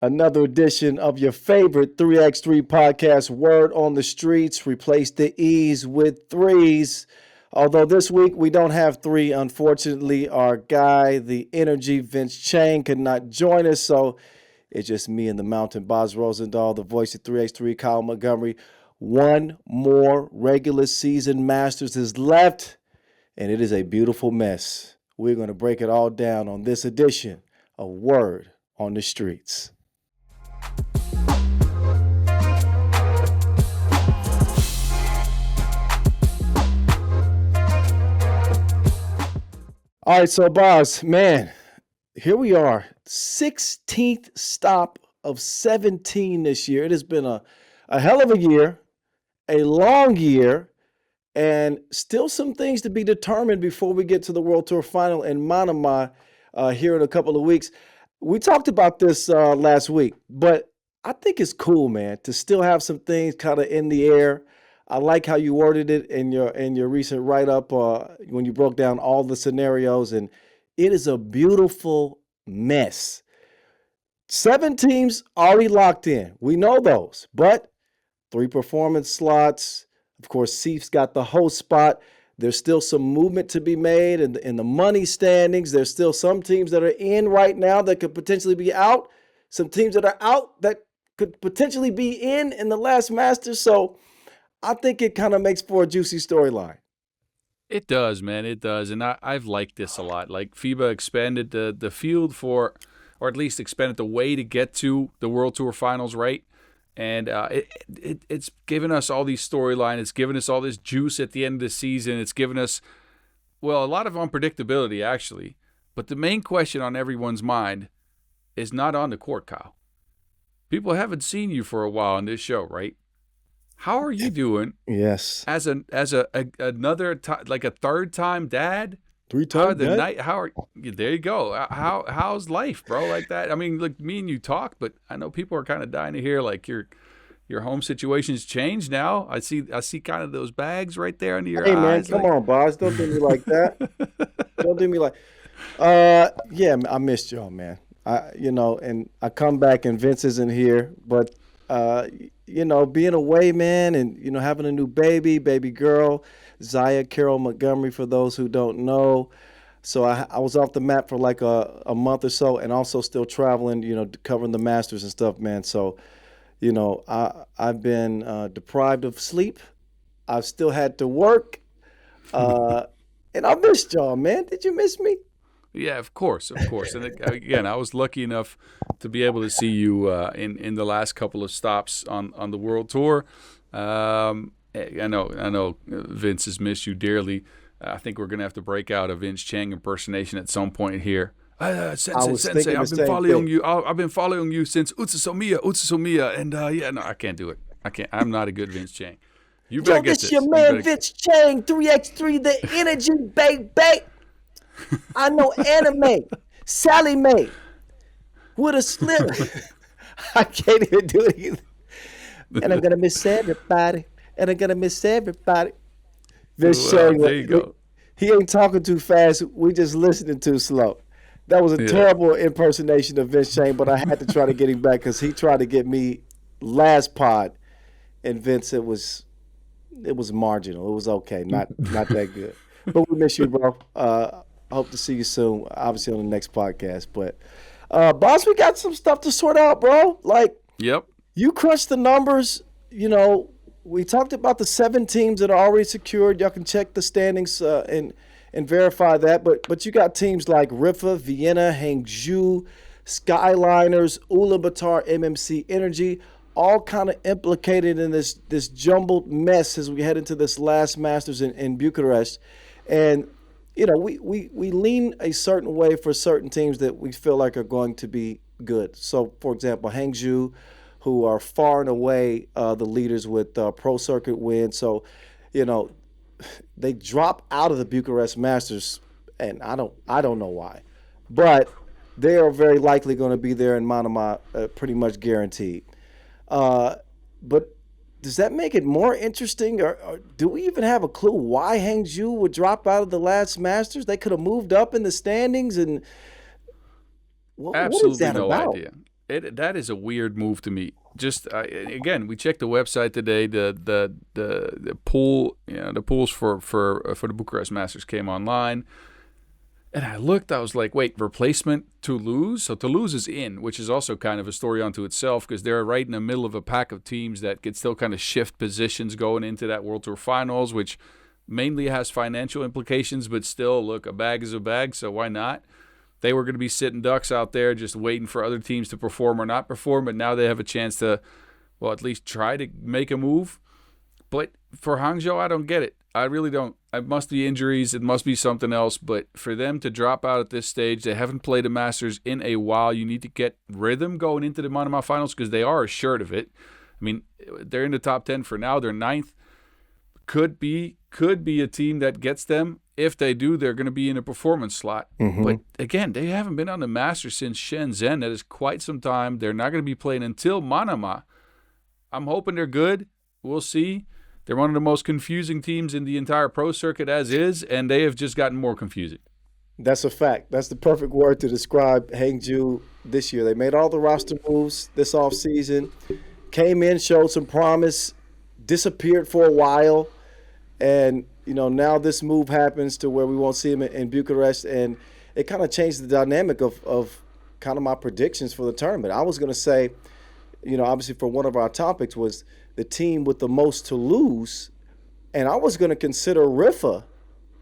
Another edition of your favorite 3x3 podcast, Word on the Streets. Replace the E's with threes. Although this week we don't have three, unfortunately, our guy, the energy Vince Chang, could not join us. So it's just me and the mountain, Bas Rosendahl, the voice of 3x3, Kyle Montgomery. One more regular season Masters is left, and it is a beautiful mess. We're going to break it all down on this edition of Word on the Streets. All right, so Bas, man, here we are, 16th stop of 17 this year. It has been a hell of a year, a long year, and still some things to be determined before we get to the World Tour Final in Manama here in a couple of weeks. We talked about this last week, but I think it's cool, man, to still have some things kind of in the air. I like how you worded it in your recent write-up when you broke down all the scenarios, and it is a beautiful mess. 7 teams already locked in. We know those, but 3 performance slots. Of course, Seif's got the host spot. There's still some movement to be made in the money standings. There's still some teams that are in right now that could potentially be out. Some teams that are out that could potentially be in the last Masters. So I think it kind of makes for a juicy storyline. It does, man. It does. And I've liked this a lot. Like FIBA expanded the field or at least expanded the way to get to the World Tour Finals, right? And it's given us all these storylines. It's given us all this juice at the end of the season. It's given us, well, a lot of unpredictability, actually. But the main question on everyone's mind is not on the court, Kyle. People haven't seen you for a while on this show, right? How are you doing? Yes. As another like a third time dad? 3-time dad? There you go. How's life, bro? Like that. I mean, look, me and you talk, but I know people are kind of dying to hear like your home situation's changed now. I see kind of those bags right there under your eyes. Hey man, come on, Boz. Don't do me like that. Don't do me like. Yeah, I missed y'all, man. And I come back and Vince isn't here, but being away, man, and having a new baby girl, Zaya Carol Montgomery, for those who don't know. So I was off the map for like a month or so, and also still traveling, covering the Masters and stuff, man. So, I've been deprived of sleep. I've still had to work, and I missed y'all, man. Did you miss me? Yeah, of course. And again, I was lucky enough to be able to see you in the last couple of stops on the World Tour. I know Vince has missed you dearly. I think we're gonna have to break out a Vince Chang impersonation at some point here. Sensei, I've been following you. I've been following you since Utsusomiya, and I can't do it. I can't. I'm not a good Vince Chang. You better get this. Your man Vince Chang, 3x3, the energy, baby. I know anime, Sally Mae, with a slip. I can't even do it either. And I'm gonna miss everybody. Vince Chang, there you go. He ain't talking too fast. We just listening too slow. That was a terrible impersonation of Vince Chang, but I had to try to get him back because he tried to get me last pod, and Vince, it was marginal. It was okay, not that good. But we miss you, bro. I hope to see you soon, obviously on the next podcast. But, Boss, we got some stuff to sort out, bro. Like, yep. You crunched the numbers. We talked about the 7 teams that are already secured. Y'all can check the standings and verify that. But you got teams like Rifa, Vienna, Hangzhou, Skyliners, Ulaanbaatar, MMC Energy, all kind of implicated in this jumbled mess as we head into this last Masters in Bucharest. And we lean a certain way for certain teams that we feel like are going to be good. So, for example, Hangzhou, who are far and away the leaders with pro circuit wins. So, they drop out of the Bucharest Masters, and I don't know why, but they are very likely going to be there in Manama, pretty much guaranteed. But does that make it more interesting, or do we even have a clue why Hangzhou would drop out of the last Masters? They could have moved up in the standings, and what is that about? Idea. That is a weird move to me. Just again, we checked the website today. The pool, the pools for the Bucharest Masters came online, and I looked. I was like, wait, replacement Toulouse? So Toulouse is in, which is also kind of a story unto itself because they're right in the middle of a pack of teams that could still kind of shift positions going into that World Tour Finals, which mainly has financial implications, but still, look, a bag is a bag, so why not? They were going to be sitting ducks out there just waiting for other teams to perform or not perform, but now they have a chance to, well, at least try to make a move. But for Hangzhou, I don't get it. I really don't. It must be injuries. It must be something else. But for them to drop out at this stage, they haven't played a Masters in a while. You need to get rhythm going into the Manama Finals because they are assured of it. I mean, they're in the top 10 for now. They're ninth. Could be a team that gets them. If they do, they're going to be in a performance slot. Mm-hmm. But again, they haven't been on the Masters since Shenzhen. That is quite some time. They're not going to be playing until Manama. I'm hoping they're good. We'll see. They're one of the most confusing teams in the entire pro circuit as is, and they have just gotten more confusing. That's a fact. That's the perfect word to describe Hangzhou this year. They made all the roster moves this offseason, came in, showed some promise, disappeared for a while, and now this move happens to where we won't see him in Bucharest, and it kind of changed the dynamic of kind of my predictions for the tournament. I was going to say, obviously for one of our topics was the team with the most to lose, and I was going to consider Rifa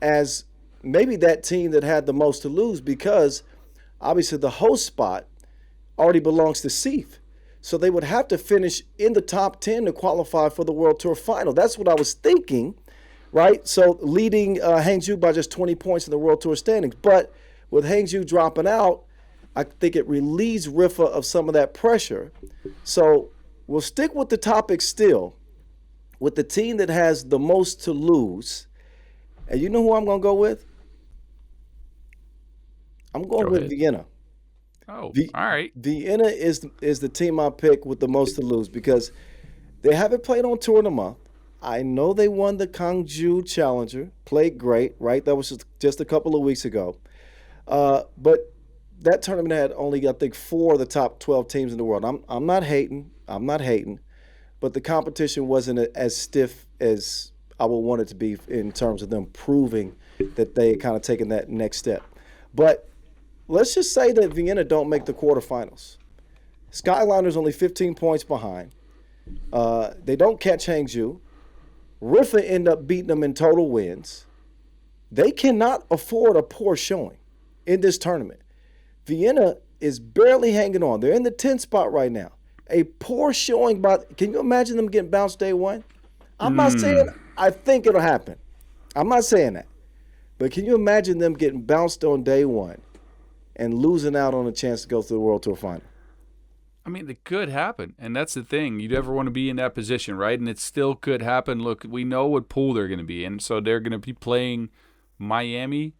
as maybe that team that had the most to lose because obviously the host spot already belongs to Seif. So they would have to finish in the top 10 to qualify for the World Tour Final. That's what I was thinking. Right, so leading Hangzhou by just 20 points in the World Tour standings. But with Hangzhou dropping out, I think it relieves Rifa of some of that pressure. So we'll stick with the topic still, with the team that has the most to lose. And you know who I'm going to go with? I'm going with Vienna. Oh, all right. Vienna is the team I pick with the most to lose because they haven't played on tour in a month. I know they won the Hangzhou Challenger, played great, right? That was just a couple of weeks ago. But that tournament had only, I think, 4 of the top 12 teams in the world. I'm not hating. But the competition wasn't as stiff as I would want it to be in terms of them proving that they kind of taken that next step. But let's just say that Vienna don't make the quarterfinals. Skyliner's only 15 points behind. They don't catch Hangzhou. Rifa end up beating them in total wins. They cannot afford a poor showing in this tournament. Vienna is barely hanging on. They're in the 10th spot right now. A poor showing can you imagine them getting bounced day one? I'm not saying I think it'll happen. I'm not saying that. But can you imagine them getting bounced on day one and losing out on a chance to go to the World Tour Final? I mean, it could happen, and that's the thing. You never want to be in that position, right? And it still could happen. Look, we know what pool they're going to be in, so they're going to be playing Miami,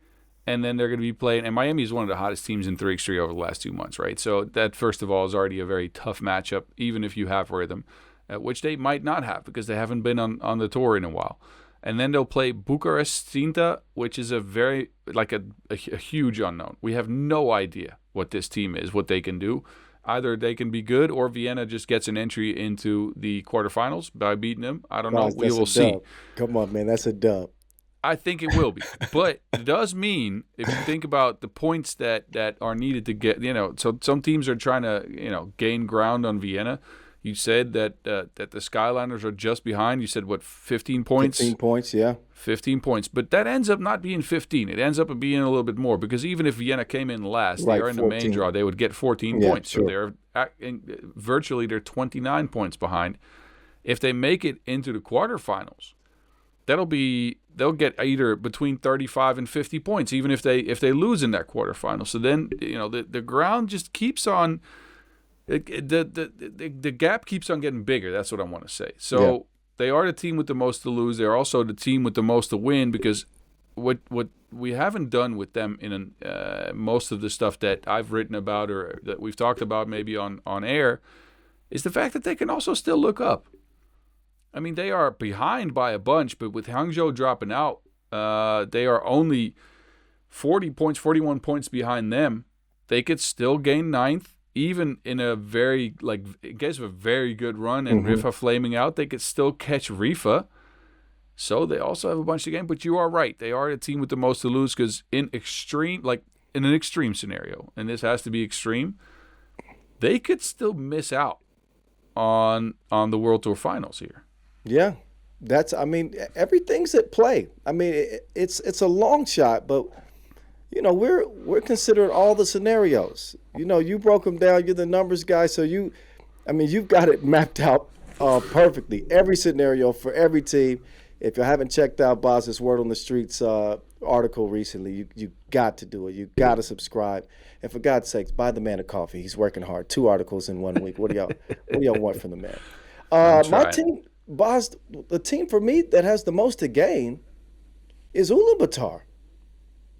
and then they're going to be playing – and Miami is one of the hottest teams in 3x3 over the last 2 months, right? So that, first of all, is already a very tough matchup, even if you have rhythm, which they might not have because they haven't been on the tour in a while. And then they'll play Bucharest Masters, which is a very – like a huge unknown. We have no idea what this team is, what they can do. Either they can be good or Vienna just gets an entry into the quarterfinals by beating them. I don't know. We will see. Come on, man. That's a dub. I think it will be. But it does mean, if you think about the points that are needed to get, so some teams are trying to, gain ground on Vienna. You said that the Skyliners are just behind. You said, 15 points? 15 points, yeah. 15 points. But that ends up not being 15. It ends up being a little bit more because even if Vienna came in last, they are in 14. The main draw, they would get 14 points. True. So they're 29 points behind. If they make it into the quarterfinals, they'll get either between 35 and 50 points, even if they lose in that quarterfinal. So then, the ground just keeps on – the gap keeps on getting bigger. That's what I want to say. So they are the team with the most to lose. They're also the team with the most to win because what we haven't done with them in most of the stuff that I've written about or that we've talked about maybe on air is the fact that they can also still look up. I mean, they are behind by a bunch, but with Hangzhou dropping out, they are only 41 points behind them. They could still gain ninth. even in a very, like, in case of a very good run and Mhm. Rifa flaming out, they could still catch Rifa. So they also have a bunch of games. But you are right. They are the team with the most to lose because in an extreme scenario, and this has to be extreme, they could still miss out on the World Tour Finals here. Yeah, I mean, everything's at play. I mean, it's a long shot, but we're considering all the scenarios. You broke them down. You're the numbers guy, so you've got it mapped out perfectly. Every scenario for every team. If you haven't checked out Bas's Word on the Streets article recently, you got to do it. You got to subscribe. And for God's sakes, buy the man a coffee. He's working hard. 2 articles in 1 week. What do y'all want from the man? My team, Bas, the team for me that has the most to gain is Ulaanbaatar.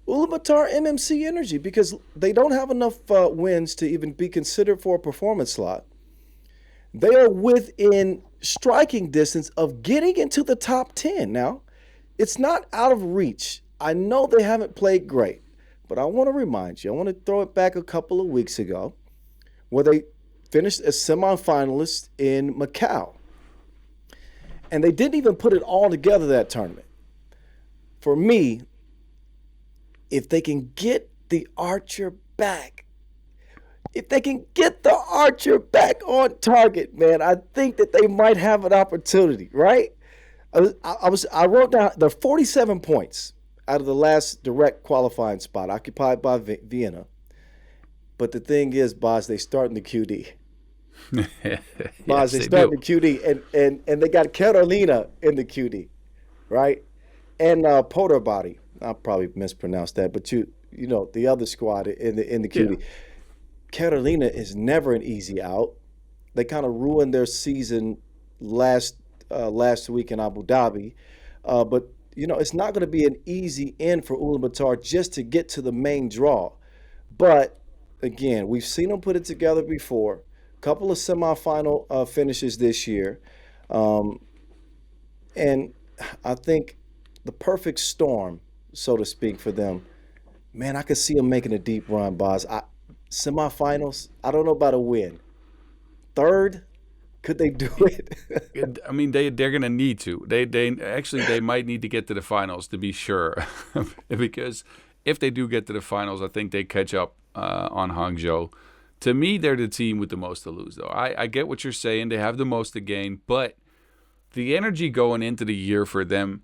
Ulaanbaatar MMC Energy, because they don't have enough wins to even be considered for a performance slot. They are within striking distance of getting into the top 10. Now, it's not out of reach. I know they haven't played great, but I want to remind you, I want to throw it back a couple of weeks ago where they finished as semifinalists in Macau. And they didn't even put it all together that tournament. For me, if they can get the Archer back, on target, man, I think that they might have an opportunity, right? I wrote down the 47 points out of the last direct qualifying spot occupied by Vienna. But the thing is, Bas, they start in the QD. Yes, They start in the QD, and they got Carolina in the QD, right? And Porter Body. I'll probably mispronounce that, but you know the other squad in the QD. Yeah. Carolina is never an easy out. They kind of ruined their season last week in Abu Dhabi, but it's not going to be an easy end for Ulaanbaatar just to get to the main draw. But again, we've seen them put it together before. A couple of semifinal finishes this year, and I think the perfect storm, so to speak, for them. Man, I could see them making a deep run, Bas. Semifinals, I don't know about a win. Third, could they do it? I mean, they're going to need to. They might need to get to the finals to be sure, because if they do get to the finals, I think they catch up on Hangzhou. To me, they're the team with the most to lose, though. I get what you're saying. They have the most to gain, but the energy going into the year for them.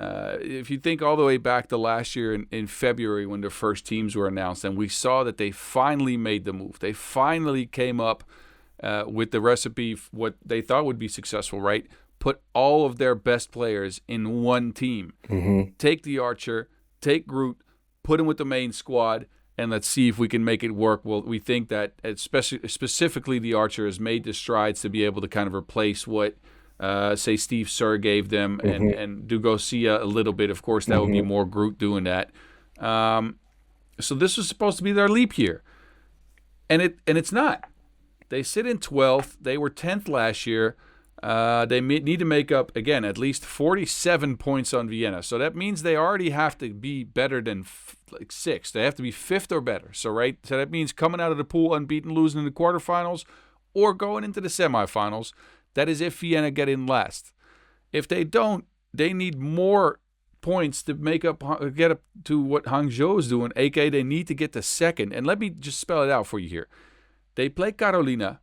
If you think all the way back to last year in February when the first teams were announced, and we saw that they finally made the move. They finally came up with the recipe, what they thought would be successful, right? Put all of their best players in one team. Mm-hmm. Take the Archer, take Groot, put him with the main squad, and let's see if we can make it work. Well, we think that specifically the Archer has made the strides to be able to kind of replace what say Steve Sir gave them, mm-hmm. and Dugosia a little bit. Of course, that mm-hmm. would be more Groot doing that. So this was supposed to be their leap year, and it's not. They sit in 12th. They were 10th last year. They need to make up, again, at least 47 points on Vienna. So that means they already have to be better than 6th. They have to be 5th or better. So that means coming out of the pool unbeaten, losing in the quarterfinals, or going into the semifinals. That is if Vienna get in last. If they don't, they need more points to get up to what Hangzhou is doing, aka they need to get to 2nd. And let me just spell it out for you here. They play Carolina.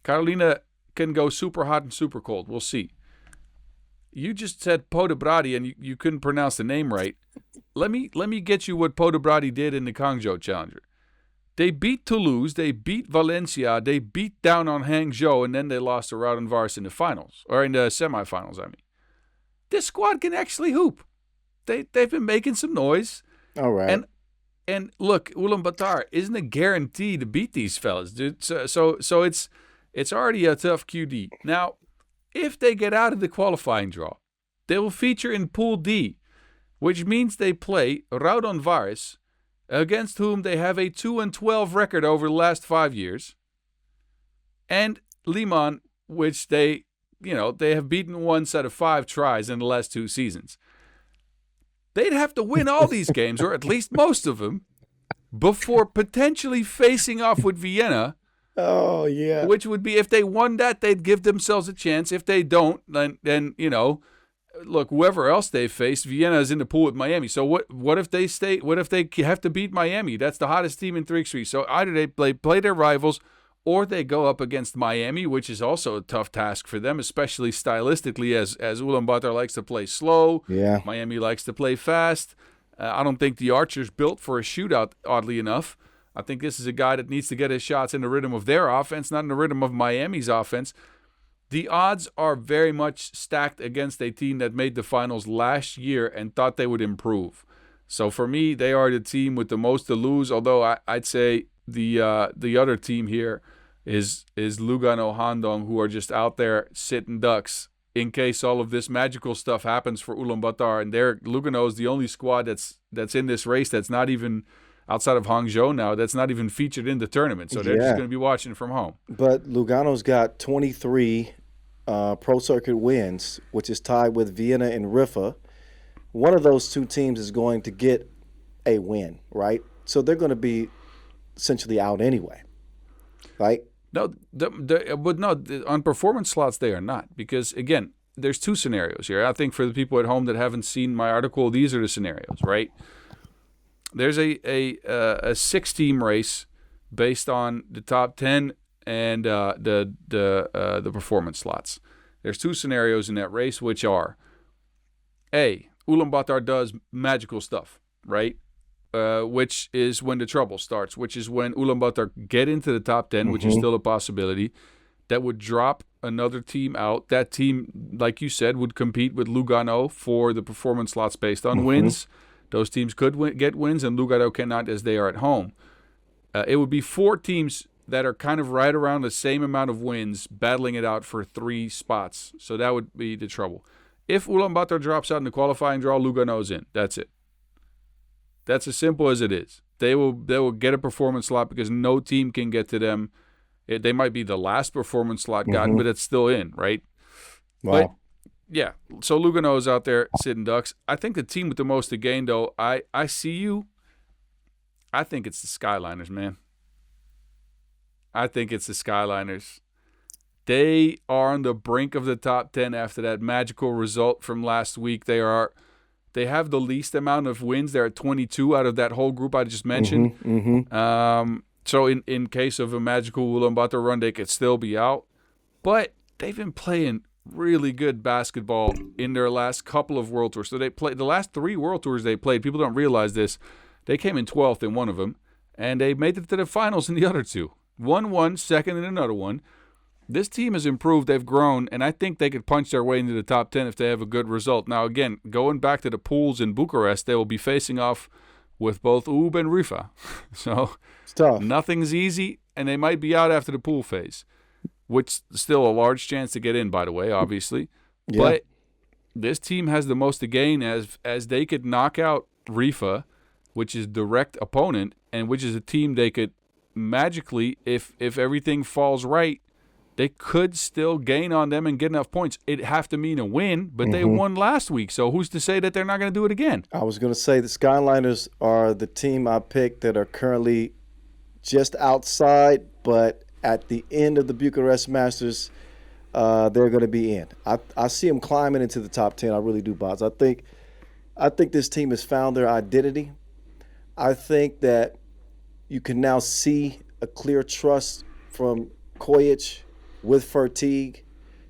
Carolina can go super hot and super cold. We'll see. You just said Podobradi and you couldn't pronounce the name right. Let me get you what Podobradi did in the Hangzhou Challenger. They beat Toulouse, they beat Valencia, they beat down on Hangzhou, and then they lost to Rauden Vars in the finals, or in the semifinals, I mean. This squad can actually hoop. They've been making some noise. All right. And look, Ulaanbaatar isn't a guarantee to beat these fellas, dude. So it's already a tough QD. Now, if they get out of the qualifying draw, they will feature in Pool D, which means they play Rauden Vars, against whom they have a 2-12 record over the last 5 years, and Liman, which they have beaten 1 set of 5 tries in the last 2 seasons. They'd have to win all these games, or at least most of them, before potentially facing off with Vienna Oh yeah. which would be if they won that, they'd give themselves a chance. If they don't, then look, whoever else they faced, Vienna is in the pool with Miami. So what if they stay? What if they have to beat Miami? That's the hottest team in 3x3. So either they play their rivals, or they go up against Miami, which is also a tough task for them, especially stylistically, as Ulaanbaatar likes to play slow. Yeah. Miami likes to play fast. I don't think the Archer's built for a shootout, oddly enough. I think this is a guy that needs to get his shots in the rhythm of their offense, not in the rhythm of Miami's offense. The odds are very much stacked against a team that made the finals last year and thought they would improve. So for me, they are the team with the most to lose, although I'd say the other team here is Lugano Handong, who are just out there sitting ducks in case all of this magical stuff happens for Ulaanbaatar. And Lugano is the only squad that's in this race that's not even outside of Hangzhou now, that's not even featured in the tournament. So they're just going to be watching from home. But Lugano's got 23 Pro Circuit wins, which is tied with Vienna and Rifa. One of those two teams is going to get a win, right? So they're going to be essentially out anyway, right? No, on performance slots they are not, because again, there's two scenarios here. I think for the people at home that haven't seen my article, these are the scenarios, right? There's a 6-team race based on the top 10 and the performance slots. There's two scenarios in that race, which are A, Ulaanbaatar does magical stuff, right? Which is when the trouble starts, which is when Ulaanbaatar get into the top 10, which is still a possibility. That would drop another team out. That team, like you said, would compete with Lugano for the performance slots based on wins. Those teams could get wins, and Lugano cannot, as they are at home. It would be 4 teams that are kind of right around the same amount of wins, battling it out for 3 spots. So that would be the trouble. If Ulaanbaatar drops out in the qualifying draw, Lugano's in. That's it. That's as simple as it is. They will get a performance slot because no team can get to them. They might be the last performance slot gotten, but it's still in, right? Wow. But yeah, so Lugano is out there sitting ducks. I think the team with the most to gain, though, I see you. I think it's the Skyliners, man. I think it's the Skyliners. They are on the brink of the top 10 after that magical result from last week. They have the least amount of wins. They're at 22 out of that whole group I just mentioned. So in case of a magical Ulaanbaatar run, they could still be out. But they've been playing really good basketball in their last couple of World Tours. So they played the last 3 World Tours they played. People don't realize this. They came in 12th in one of them, and they made it to the finals in the other 2. Won, second in another one. This team has improved. They've grown, and I think they could punch their way into the top 10 if they have a good result. Now, again, going back to the pools in Bucharest, they will be facing off with both UB and Rifa. So It's tough. Nothing's easy, and they might be out after the pool phase, which is still a large chance to get in, by the way, obviously. Yeah. But this team has the most to gain as they could knock out Rifa, which is direct opponent, and which is a team they could magically, if everything falls right, they could still gain on them and get enough points. It'd have to mean a win, but they won last week, so who's to say that they're not going to do it again? I was going to say the Skyliners are the team I picked that are currently just outside, but at the end of the Bucharest Masters, they're going to be in. I see them climbing into the top 10. I really do, Bas. I think this team has found their identity. I think that you can now see a clear trust from Kojic with Fertig,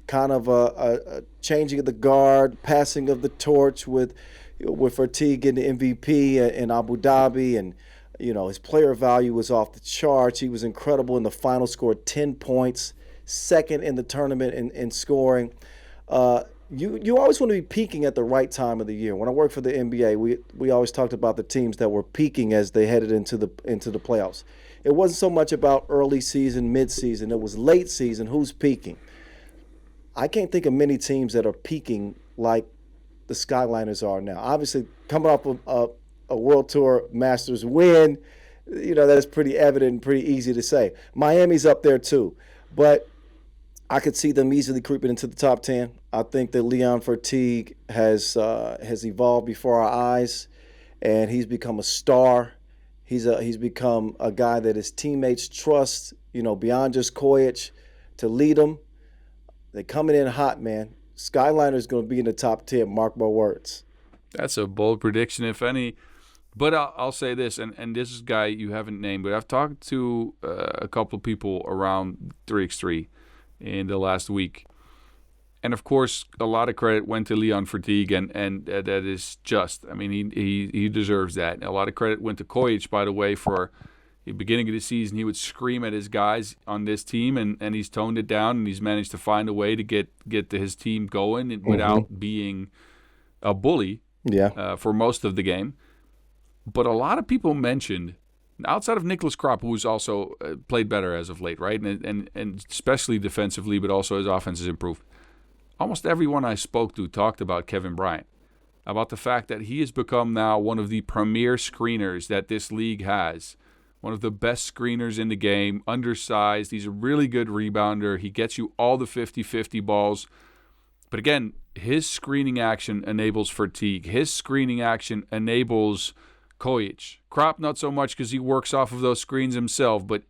kind of a changing of the guard, passing of the torch with Fertig getting the MVP in Abu Dhabi, and his player value was off the charts. He was incredible in the final, scored 10 points, second in the tournament in scoring. You always want to be peaking at the right time of the year. When I worked for the NBA, we always talked about the teams that were peaking as they headed into the playoffs. It wasn't so much about early season, mid-season. It was late season. Who's peaking? I can't think of many teams that are peaking like the Skyliners are now. Obviously, coming off a World Tour Masters win, that is pretty evident and pretty easy to say. Miami's up there too, but I could see them easily creeping into the top 10. I think that Leon Fertig has evolved before our eyes, and he's become a star He's become a guy that his teammates trust, beyond just Kojic to lead them. They're coming in hot, man. Skyliner's going to be in the top 10, mark my words. That's a bold prediction, if any. But I'll say this, and this is a guy you haven't named, but I've talked to a couple of people around 3x3 in the last week. And, of course, a lot of credit went to Leon Fatigue, and that is just. I mean, he deserves that. A lot of credit went to Kojic, by the way, for the beginning of the season. He would scream at his guys on this team, and he's toned it down, and he's managed to find a way to get his team going without being a bully for most of the game. But a lot of people mentioned, outside of Nicholas Kropp, who's also played better as of late, right? And especially defensively, but also his offense has improved. Almost everyone I spoke to talked about Kevin Bryant, about the fact that he has become now one of the premier screeners that this league has, one of the best screeners in the game, undersized. He's a really good rebounder. He gets you all the 50-50 balls. But again, his screening action enables Fatigue. His screening action enables Kojic. Kropp, not so much because he works off of those screens himself, but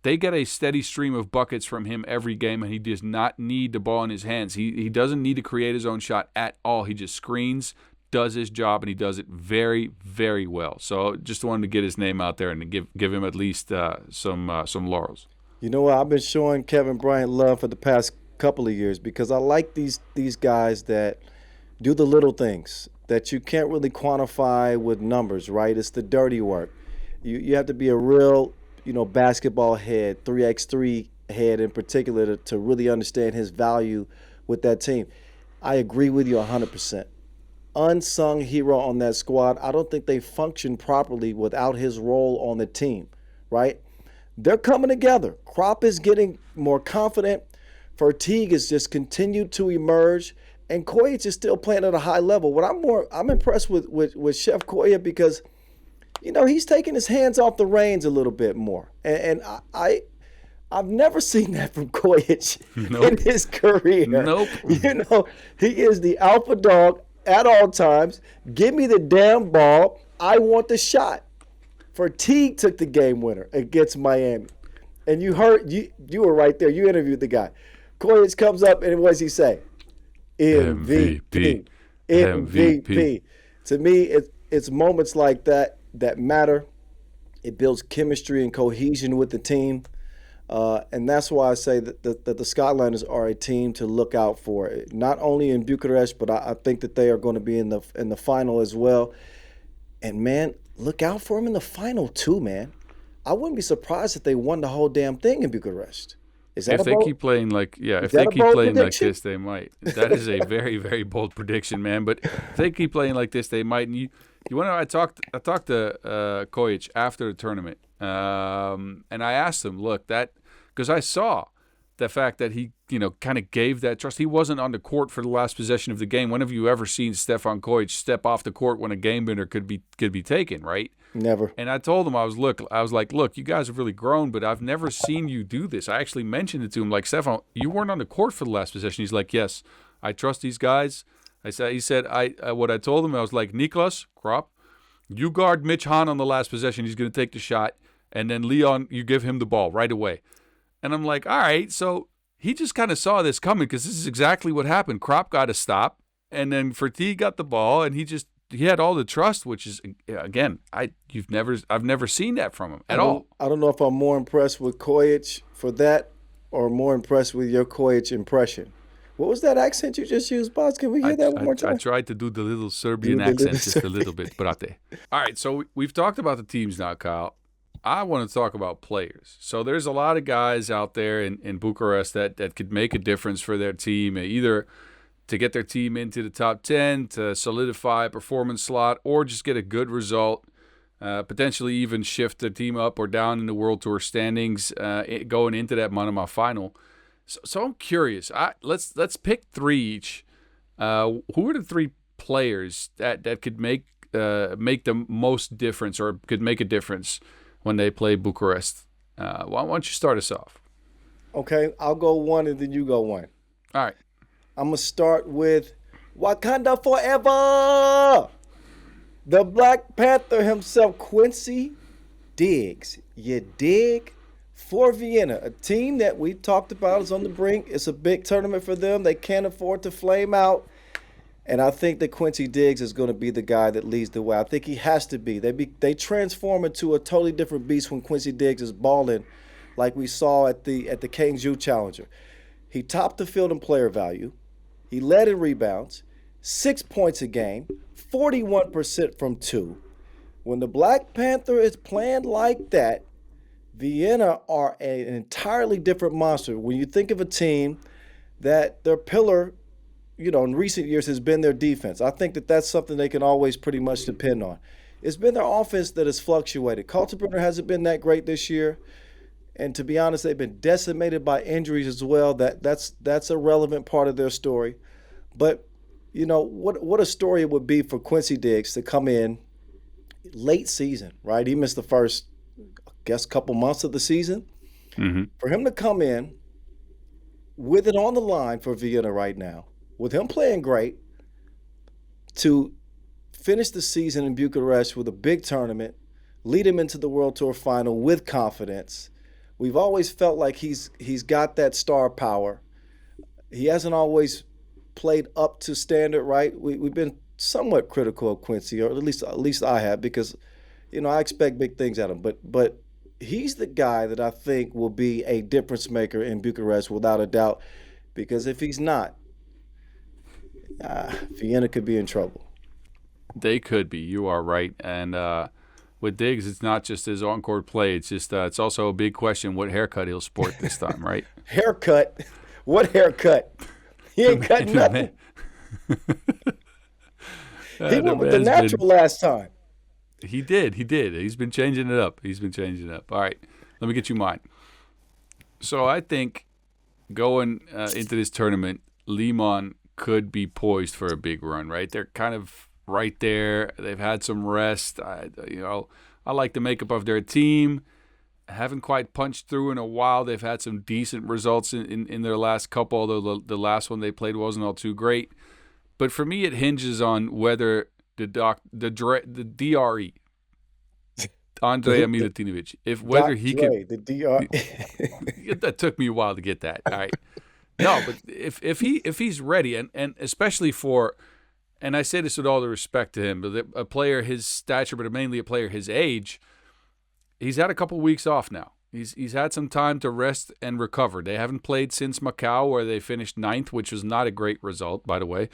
they get a steady stream of buckets from him every game, and he does not need the ball in his hands. He doesn't need to create his own shot at all. He just screens, does his job, and he does it very, very well. So just wanted to get his name out there and give him at least some laurels. You know what? I've been showing Kevin Bryant love for the past couple of years because I like these guys that do the little things that you can't really quantify with numbers, right? It's the dirty work. You have to be a real basketball head, 3x3 head in particular, to really understand his value with that team. I agree with you 100%. Unsung hero on that squad. I don't think they function properly without his role on the team, right? They're coming together. Kropp is getting more confident. Fatigue has just continued to emerge. And Kojic is still playing at a high level. What I'm impressed with Chef Kojic because he's taking his hands off the reins a little bit more. And I've never seen that from Kojic in his career. Nope. He is the alpha dog at all times. Give me the damn ball. I want the shot. Fatigue took the game winner against Miami. And you heard, you were right there. You interviewed the guy. Kojic comes up and what does he say? MVP. MVP. To me, it's moments like that matter. It builds chemistry and cohesion with the team. And that's why I say that the Skyliners are a team to look out for, not only in Bucharest, but I think that they are going to be in the final as well. And, man, look out for them in the final too, man. I wouldn't be surprised if they won the whole damn thing in Bucharest. If they keep playing like this, they might. That is a very, very bold prediction, man. But if they keep playing like this, they might. And you want to know? I talked to Kojic after the tournament, and I asked him, look, because I saw the fact that he, kind of gave that trust. He wasn't on the court for the last possession of the game. When have you ever seen Stefan Kojic step off the court when a game winner could be taken? Right. Never. And I told him, I was like, look, you guys have really grown, but I've never seen you do this. I actually mentioned it to him, like, Stefan, you weren't on the court for the last possession. He's like, yes, I trust these guys. He said, what I told him, I was like, Niklas Kropp, you guard Mitch Hahn on the last possession. He's going to take the shot. And then Leon, you give him the ball right away. And I'm like, all right. So he just kind of saw this coming because this is exactly what happened. Kropp got to stop. And then Fatigue got the ball, and he had all the trust, which is, again, I've never seen that from him at all. I don't know if I'm more impressed with Kojic for that or more impressed with your Kojic impression. What was that accent you just used, Bas? Can we hear that one more time? I tried to do the little Serbian accent just a little bit, brate. All right, so we've talked about the teams now, Kyle. I want to talk about players. So there's a lot of guys out there in Bucharest that could make a difference for their team, either to get their team into the top 10, to solidify a performance slot, or just get a good result, potentially even shift the team up or down in the World Tour standings going into that Manama final. So I'm curious. Let's pick three each. Who are the three players that could make the most difference or could make a difference when they play Bucharest? Why don't you start us off? Okay, I'll go one and then you go one. All right. I'm going to start with Wakanda Forever. The Black Panther himself, Quincy Diggs. You dig? For Vienna, a team that we talked about is on the brink. It's a big tournament for them. They can't afford to flame out. And I think that Quincy Diggs is going to be the guy that leads the way. I think he has to be. They transform into a totally different beast when Quincy Diggs is balling, like we saw at the Hangzhou Challenger. He topped the field in player value. He led in rebounds, 6 points a game, 41% from two. When the Black Panther is playing like that, Vienna are an entirely different monster. When you think of a team that their pillar, in recent years has been their defense, I think that that's something they can always pretty much depend on. It's been their offense that has fluctuated. Kaltenbrunner hasn't been that great this year. And to be honest, they've been decimated by injuries as well. That's a relevant part of their story. But, what a story it would be for Quincy Diggs to come in late season, right? He missed the first, I guess, couple months of the season. Mm-hmm. For him to come in with it on the line for Vienna right now, with him playing great, to finish the season in Bucharest with a big tournament, lead him into the World Tour final with confidence. We've always felt like he's got that star power. He hasn't always played up to standard, right? We've been somewhat critical of Quincy, or at least I have, because I expect big things out of him. But he's the guy that I think will be a difference maker in Bucharest without a doubt. Because if he's not, Vienna could be in trouble. They could be. You are right. And with Diggs, it's not just his on-court play. It's just it's also a big question what haircut he'll sport this time, right? Haircut? What haircut? He ain't cut nothing. He went with the natural last time. He did. He's been changing it up. All right, let me get you mine. So I think going into this tournament, Lehman could be poised for a big run, right? They're kind of right there. They've had some rest. I like the makeup of their team. Haven't quite punched through in a while. They've had some decent results in their last couple, although the last one they played wasn't all too great. But for me, it hinges on whether the DRE, Andrea Milutinovic, the DRE. That took me a while to get that. All right. No, but if he's ready, and especially for, and I say this with all the respect to him, but a player his stature, but mainly a player his age, he's had a couple weeks off now. He's had some time to rest and recover. They haven't played since Macau, where they finished 9th, which was not a great result, by the way.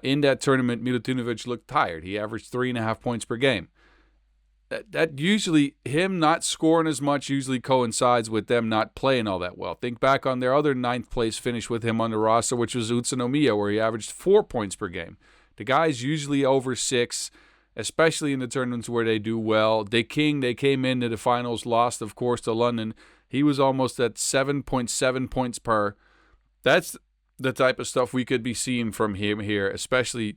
In that tournament, Milutinovic looked tired. He averaged 3.5 points per game. That usually, him not scoring as much usually coincides with them not playing all that well. Think back on their other 9th place finish with him on the roster, which was Utsunomiya, where he averaged 4 points per game. The guy's usually over 6, especially in the tournaments where they do well. They came into the finals, lost, of course, to London. He was almost at 7.7 points per. That's the type of stuff we could be seeing from him here, especially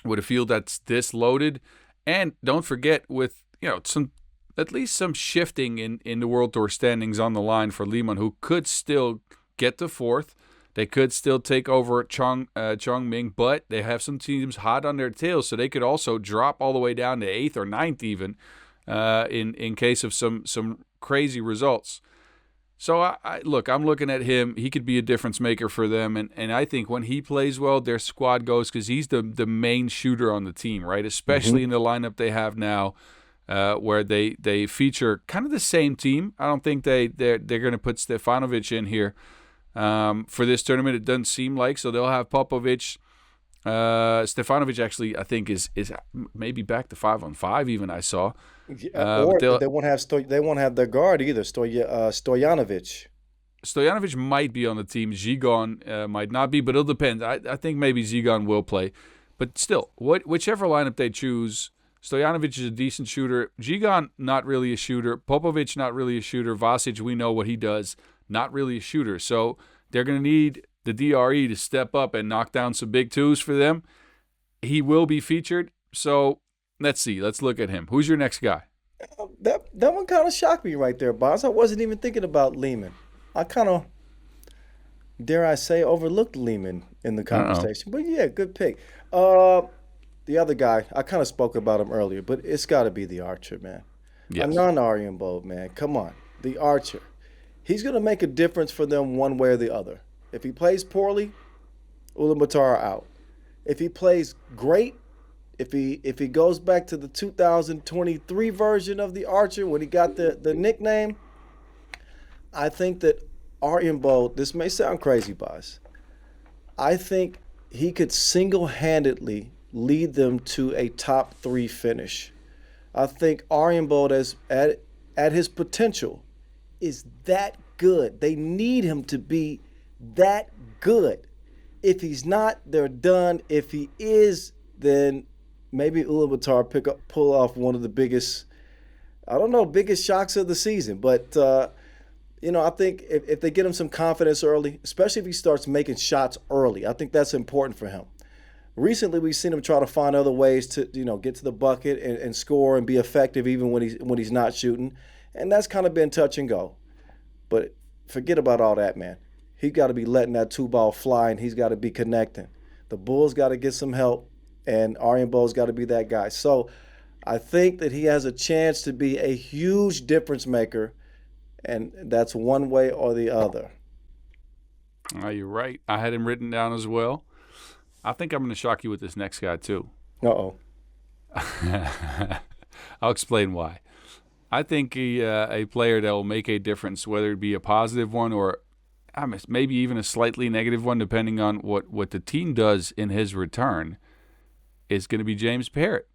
with a field that's this loaded. And don't forget, with at least some shifting in the World Tour standings on the line for Lehman, who could still get to 4th. They could still take over Chongming, but they have some teams hot on their tails, so they could also drop all the way down to 8th or 9th even in case of some crazy results. So, I'm looking at him. He could be a difference maker for them, and I think when he plays well, their squad goes, because he's the main shooter on the team, right? Especially in the lineup they have now, where they feature kind of the same team. I don't think they're going to put Stefanovic in here for this tournament. It doesn't seem like, so they'll have Popovic. Stefanovic actually, I think, is maybe back to 5-on-5 even, I saw. Or they won't have their guard either, Stojanovic. Stojanovic might be on the team. Zigon might not be, but it'll depend. I think maybe Zigon will play. But still, whichever lineup they choose, Stojanovic is a decent shooter. Zigon, not really a shooter. Popovic, not really a shooter. Vasic, we know what he does, not really a shooter. So they're going to need the DRE to step up and knock down some big twos for them. He will be featured. So let's see. Let's look at him. Who's your next guy? That one kind of shocked me right there, Bas. I wasn't even thinking about Lehman. I kind of, dare I say, overlooked Lehman in the conversation. But yeah, good pick. the other guy, I kind of spoke about him earlier, but it's got to be the Archer, man. Yes. Anand Ariambo, man. Come on. The Archer. He's going to make a difference for them one way or the other. If he plays poorly, Ulaanbaatar out. If he plays great, if he goes back to the 2023 version of the Archer when he got the nickname, I think that Ariambo, this may sound crazy, Bas. I think he could single-handedly lead them to a top 3 finish. I think Ariambo at his potential is that good. They need him to be that good. If he's not, they're done. If he is, then maybe Ulaanbaatar pull off one of the biggest shocks of the season. But I think if they get him some confidence early, especially if he starts making shots early, I think that's important for him. Recently, we've seen him try to find other ways to, get to the bucket and score and be effective even when he's not shooting, and that's kind of been touch and go. But forget about all that, man. He's got to be letting that 2-ball fly, and he's got to be connecting. The Bulls got to get some help, and Ariambo's got to be that guy. So I think that he has a chance to be a huge difference maker, and that's one way or the other. You're right. I had him written down as well. I think I'm going to shock you with this next guy, too. Uh-oh. I'll explain why. I think a player that will make a difference, whether it be a positive one or maybe even a slightly negative one, depending on what the team does in his return, is going to be James Parrott.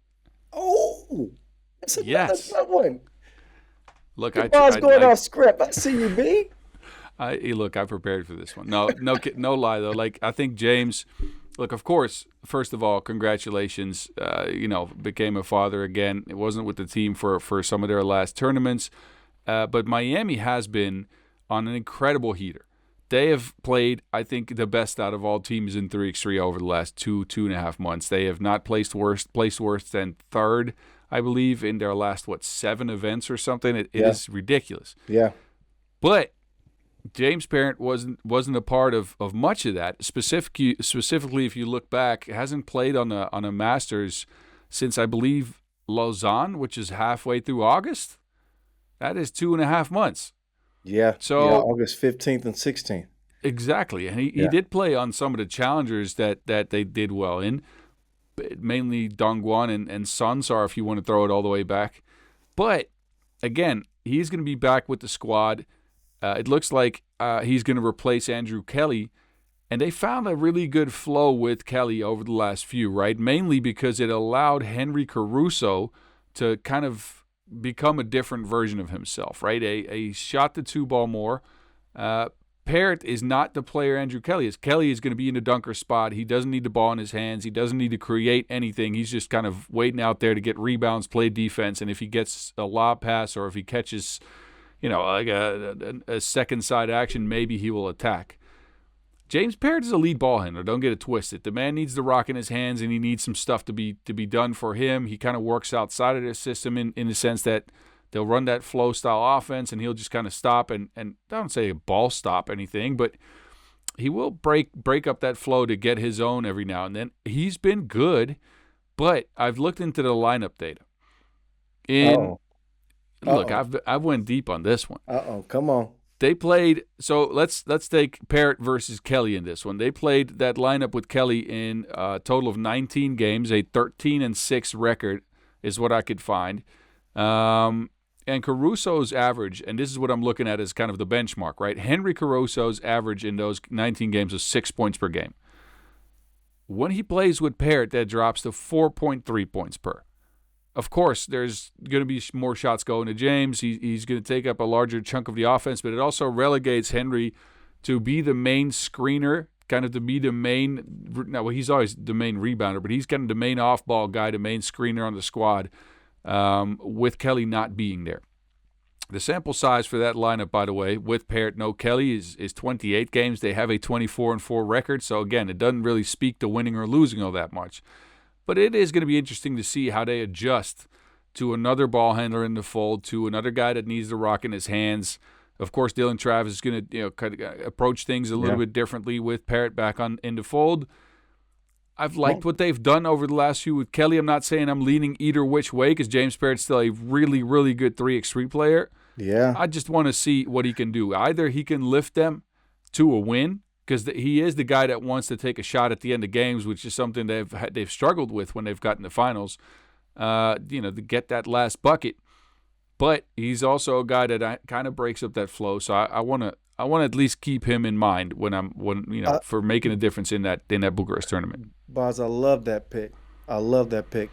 Oh, that's yes. Another one. Look, I was going off script. I see you, B. Look, I prepared for this one. No lie though. Like, I think James. Look, of course, first of all, congratulations. Became a father again. It wasn't with the team for some of their last tournaments, but Miami has been on an incredible heater. They have played, I think, the best out of all teams in 3x3 over the last 2.5 months. They have not placed worse than third, I believe, in their last 7 events or something. It is ridiculous. Yeah. But James Parrott wasn't a part of much of that. Specifically, if you look back, hasn't played on a Masters since, I believe, Lausanne, which is halfway through August. That is 2.5 months. Yeah. So August 15th and 16th. Exactly, and he did play on some of the challengers that they did well in, mainly Dongguan and Sunsar, if you want to throw it all the way back. But again, he's going to be back with the squad. It looks like he's going to replace Andrew Kelly, and they found a really good flow with Kelly over the last few, right? Mainly because it allowed Henry Caruso to kind of become a different version of himself, right? A shot the 2-ball more. Parrott is not the player Andrew Kelly is. Kelly is going to be in the dunker spot. He doesn't need the ball in his hands. He doesn't need to create anything. He's just kind of waiting out there to get rebounds, play defense, and if he gets a lob pass or if he catches like a second side action, maybe he will attack. James Parrott is a lead ball handler. Don't get it twisted. The man needs the rock in his hands, and he needs some stuff to be done for him. He kind of works outside of the system in the sense that they'll run that flow style offense, and he'll just kind of stop and I don't say a ball stop anything, but he will break up that flow to get his own every now and then. He's been good, but I've looked into the lineup data. Look, I've went deep on this one. Come on. They played, so let's take Parrott versus Kelly in this one. They played that lineup with Kelly in a total of 19 games, a 13-6 record is what I could find. And Caruso's average, and this is what I'm looking at as kind of the benchmark, right? Henry Caruso's average in those 19 games was 6 points per game. When he plays with Parrott, that drops to 4.3 points per. Of course, there's going to be more shots going to James. He's going to take up a larger chunk of the offense, but it also relegates Henry to be the main screener, kind of to be the main – well, he's always the main rebounder, but he's kind of the main off-ball guy, the main screener on the squad, with Kelly not being there. The sample size for that lineup, by the way, with Parrott, no Kelly, is 28 games. They have a 24-4 record, so again, it doesn't really speak to winning or losing all that much. But it is going to be interesting to see how they adjust to another ball handler in the fold, to another guy that needs the rock in his hands. Of course, Dylan Travis is going to kind of approach things a little bit differently with Parrott back in the fold. I've liked what they've done over the last few with Kelly. I'm not saying I'm leaning either which way because James Parrott's still a really, really good 3x3 player. Yeah. I just want to see what he can do. Either he can lift them to a win because he is the guy that wants to take a shot at the end of games, which is something they've struggled with when they've gotten to finals, to get that last bucket. But he's also a guy that kind of breaks up that flow. So I want to at least keep him in mind for making a difference in that Bucharest tournament. Bas, I love that pick. I love that pick.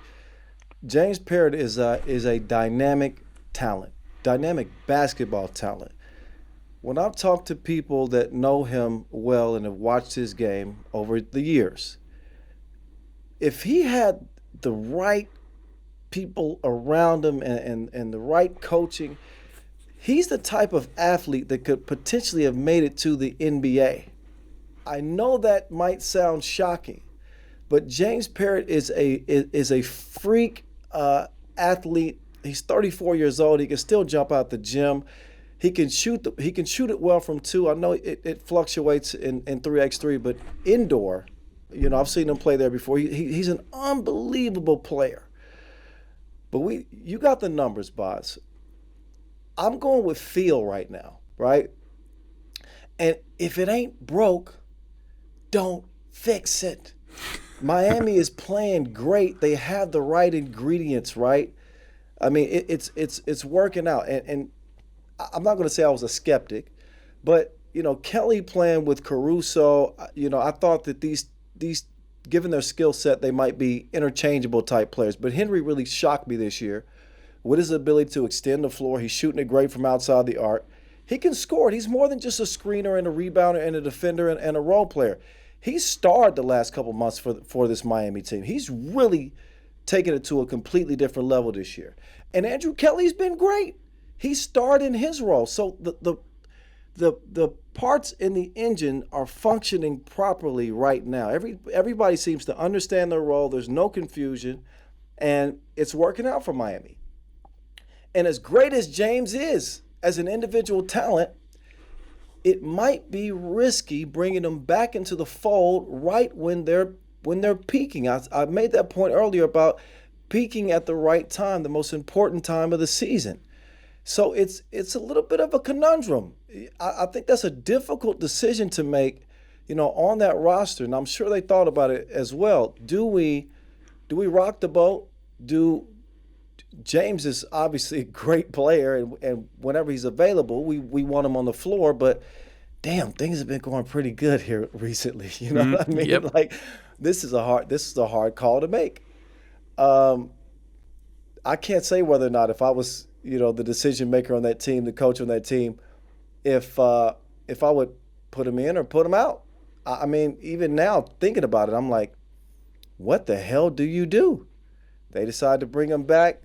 James Parrott is a dynamic talent, dynamic basketball talent. When I've talked to people that know him well and have watched his game over the years, if he had the right people around him and the right coaching, he's the type of athlete that could potentially have made it to the NBA. I know that might sound shocking, but James Parrott is a freak athlete. He's 34 years old. He can still jump out the gym. He can shoot it well from two. I know it fluctuates in 3x3, but indoor, I've seen him play there before. He's an unbelievable player. But you got the numbers, Bas. I'm going with feel right now, right? And if it ain't broke, don't fix it. Miami is playing great. They have the right ingredients, right? I mean, it's working out. And I'm not going to say I was a skeptic, but Kelly playing with Caruso, I thought that these given their skill set, they might be interchangeable type players. But Henry really shocked me this year with his ability to extend the floor. He's shooting it great from outside the arc. He can score it. He's more than just a screener and a rebounder and a defender and a role player. He's starred the last couple months for this Miami team. He's really taken it to a completely different level this year. And Andrew Kelly's been great. He starred in his role. So the parts in the engine are functioning properly right now. Everybody seems to understand their role. There's no confusion, and it's working out for Miami. And as great as James is as an individual talent, it might be risky bringing him back into the fold right when they're peaking. I made that point earlier about peaking at the right time, the most important time of the season. So it's a little bit of a conundrum. I think that's a difficult decision to make, on that roster, and I'm sure they thought about it as well. Do we rock the boat? James is obviously a great player, and whenever he's available, we want him on the floor. But damn, things have been going pretty good here recently. You know what I mean? Yep. Like this is a hard call to make. I can't say whether or not if I was the decision maker on that team, the coach on that team, if I would put him in or put him out. I mean, even now thinking about it, I'm like, what the hell do you do? They decide to bring him back.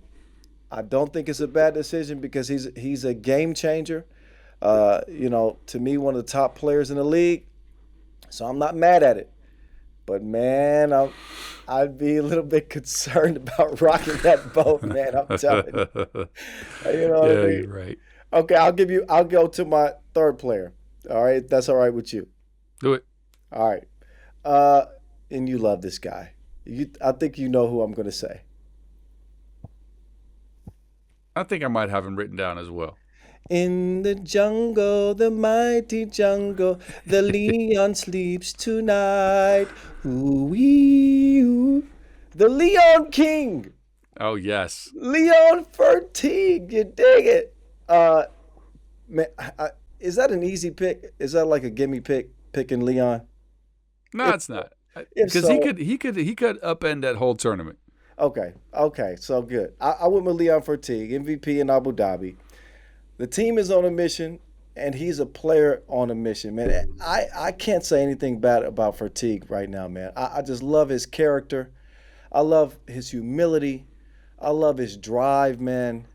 I don't think it's a bad decision because he's a game changer. To me, one of the top players in the league. So I'm not mad at it. But man, I'd be a little bit concerned about rocking that boat, man. I'm telling you. What I mean? You're right. Okay, I'll go to my third player. All right, if that's all right with you. Do it. All right. And you love this guy. I think you know who I'm going to say. I think I might have him written down as well. In the jungle, the mighty jungle, the Leon sleeps tonight. Ooh-wee, ooh. The Leon King. Oh, yes. Leon Fertig. You dig it. Man, is that an easy pick? Is that like a gimme pick, picking Leon? No, it's not. Because so, he could upend that whole tournament. Okay, so good. I went with Leon Fertig, MVP in Abu Dhabi. The team is on a mission, and he's a player on a mission, man. I can't say anything bad about Fertig right now, man. I just love his character. I love his humility. I love his drive, man.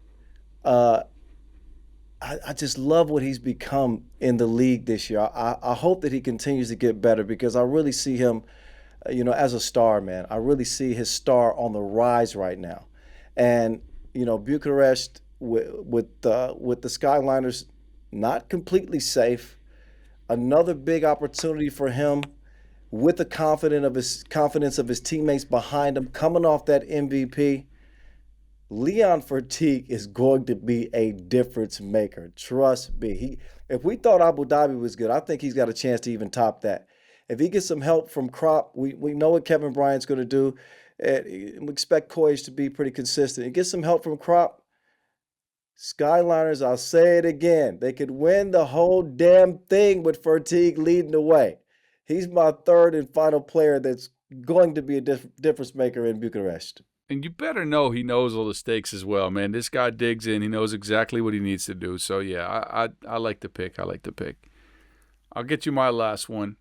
I just love what he's become in the league this year. I hope that he continues to get better because I really see him, as a star, man. I really see his star on the rise right now. And, Bucharest with the Skyliners not completely safe. Another big opportunity for him with the confidence of his teammates behind him, coming off that MVP. Leon Fertigue is going to be a difference maker. Trust me. If we thought Abu Dhabi was good, I think he's got a chance to even top that. If he gets some help from Crop, we know what Kevin Bryant's going to do. And we expect Koish to be pretty consistent. He gets some help from Crop. Skyliners, I'll say it again. They could win the whole damn thing with Fertigue leading the way. He's my third and final player that's going to be a difference maker in Bucharest. And you better know he knows all the stakes as well, man. This guy digs in. He knows exactly what he needs to do. So, yeah, I like the pick. I'll get you my last one.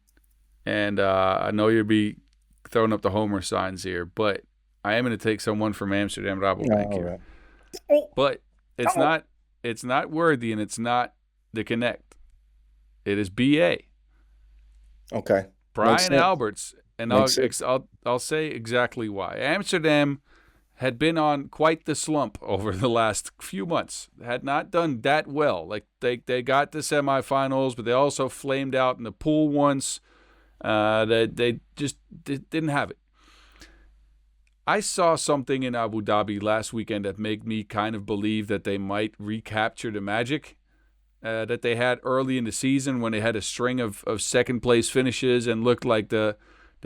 And I know you'll be throwing up the homer signs here, but I am going to take someone from Amsterdam Rabobank here. Right. But it's not Worthy and it's not the Connect. It is BA. Okay. Brian Alberts. And I'll say exactly why. Amsterdam had been on quite the slump over the last few months. Had not done that well. Like they got the semifinals, but they also flamed out in the pool once. They just didn't have it. I saw something in Abu Dhabi last weekend that made me kind of believe that they might recapture the magic that they had early in the season when they had a string of second place finishes and looked like the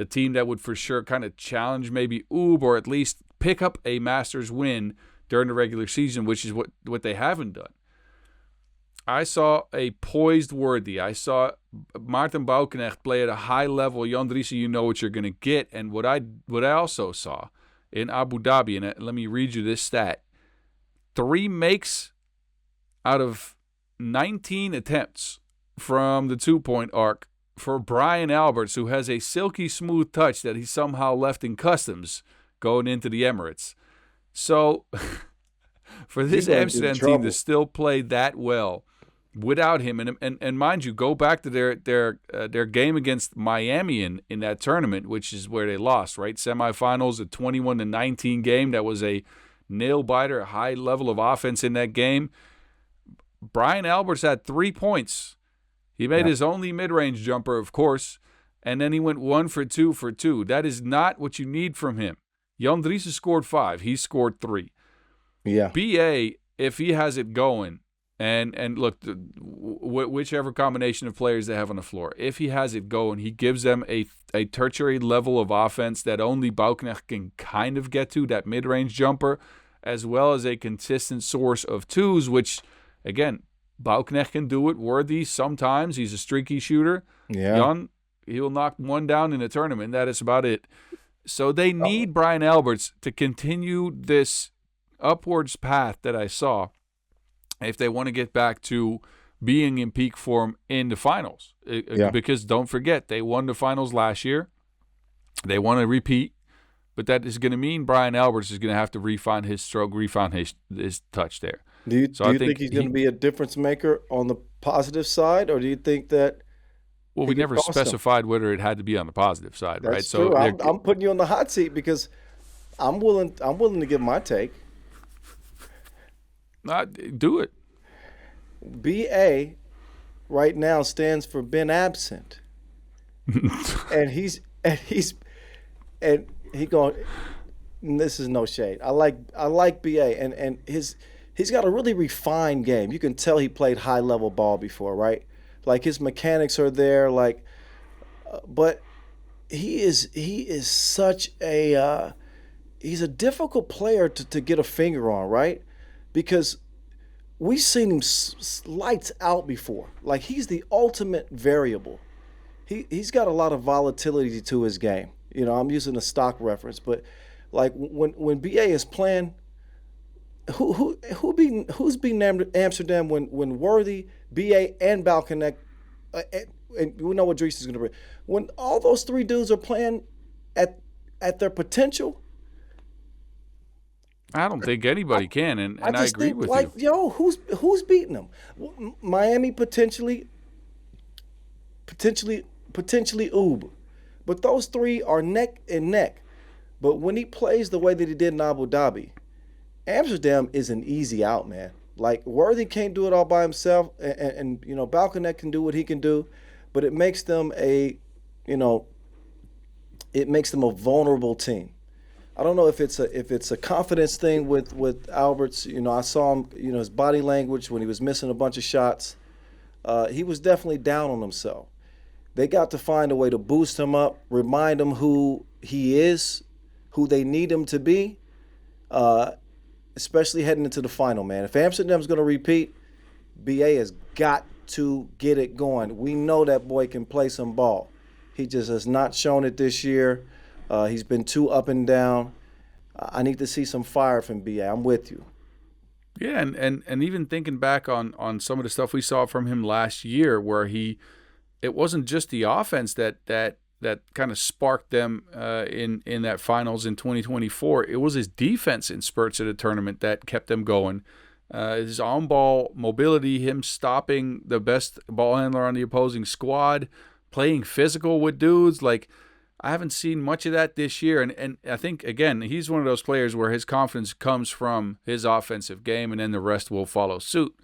team that would for sure kind of challenge maybe Oob or at least pick up a Masters win during the regular season, which is what they haven't done. I saw a poised Worthy. I saw Maarten Bouwknecht play at a high level. Jan Driessen, you know what you're going to get. And what I also saw in Abu Dhabi, and let me read you this stat. 3 makes out of 19 attempts from the 2-point arc for Brian Alberts, who has a silky smooth touch that he somehow left in customs going into the Emirates. So for this Amsterdam team to still play that well without him, and mind you, go back to their game against Miami in that tournament, which is where they lost, right? Semifinals, a 21-19 game. That was a nail-biter, a high level of offense in that game. Brian Alberts had 3 points. He made his only mid-range jumper, of course, and then he went 1 for 2 for 2. That is not what you need from him. Jan Driessen scored 5. He scored 3. Yeah. BA, if he has it going, and look, whichever combination of players they have on the floor, if he has it going, he gives them a tertiary level of offense that only Bouwknecht can kind of get to, that mid-range jumper, as well as a consistent source of twos, which, again, Bouwknecht can do it. Worthy sometimes. He's a streaky shooter. Yeah. Jan, he will knock one down in a tournament. That is about it. So they need Brian Alberts to continue this upwards path that I saw if they want to get back to being in peak form in the finals. Because don't forget, they won the finals last year. They want to repeat. But that is going to mean Brian Alberts is going to have to refine his stroke, refine his touch there. Do you think he's going to be a difference maker on the positive side, or do you think that? Well, we never specified whether it had to be on the positive side, right? That's true. I'm putting you on the hot seat because I'm willing to give my take. Do it. BA right now stands for been absent, and he going. This is no shade. I like BA, and he's got a really refined game. You can tell he played high level ball before, right? Like his mechanics are there, but he is such a he's a difficult player to get a finger on, right? Because we've seen him lights out before. Like he's the ultimate variable. He's got a lot of volatility to his game. You know, I'm using a stock reference, but like when BA is playing, who's beating Amsterdam when Worthy, BA, and Bouwknecht, and we know what Dries is going to bring. When all those 3 dudes are playing at their potential, I don't think anybody can, and I agree with you. Yo, who's beating them? Miami potentially Oob, but those 3 are neck and neck. But when he plays the way that he did in Abu Dhabi, Amsterdam is an easy out, man. Like Worthy can't do it all by himself, and you know Bouwknecht can do what he can do, but it makes them a it makes them a vulnerable team. I don't know if it's a confidence thing with Alberts. I saw him, his body language when he was missing a bunch of shots. He was definitely down on himself. They got to find a way to boost him up, remind him who he is, who they need him to be, especially heading into the final, man. If Amsterdam's going to repeat, BA has got to get it going. We know that boy can play some ball. He just has not shown it this year. He's been too up and down. I need to see some fire from BA. I'm with you. Yeah, and even thinking back on some of the stuff we saw from him last year, where it wasn't just the offense that kind of sparked them in that finals in 2024. It was his defense in spurts of the tournament that kept them going. His on-ball mobility, him stopping the best ball handler on the opposing squad, playing physical with dudes. Like, I haven't seen much of that this year. And I think, again, he's one of those players where his confidence comes from his offensive game, and then the rest will follow suit.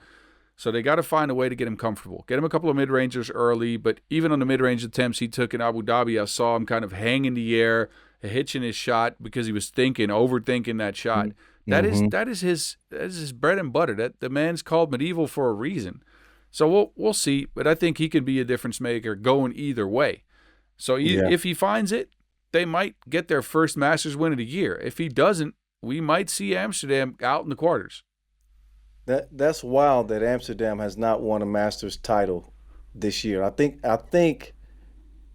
So they got to find a way to get him comfortable. Get him a couple of mid-rangers early, but even on the mid-range attempts he took in Abu Dhabi, I saw him kind of hang in the air, hitching his shot because he was overthinking that shot. Mm-hmm. That is his bread and butter. That the man's called medieval for a reason. So we'll see, but I think he can be a difference maker going either way. So if he finds it, they might get their first Masters win of the year. If he doesn't, we might see Amsterdam out in the quarters. That's wild that Amsterdam has not won a Masters title this year. I think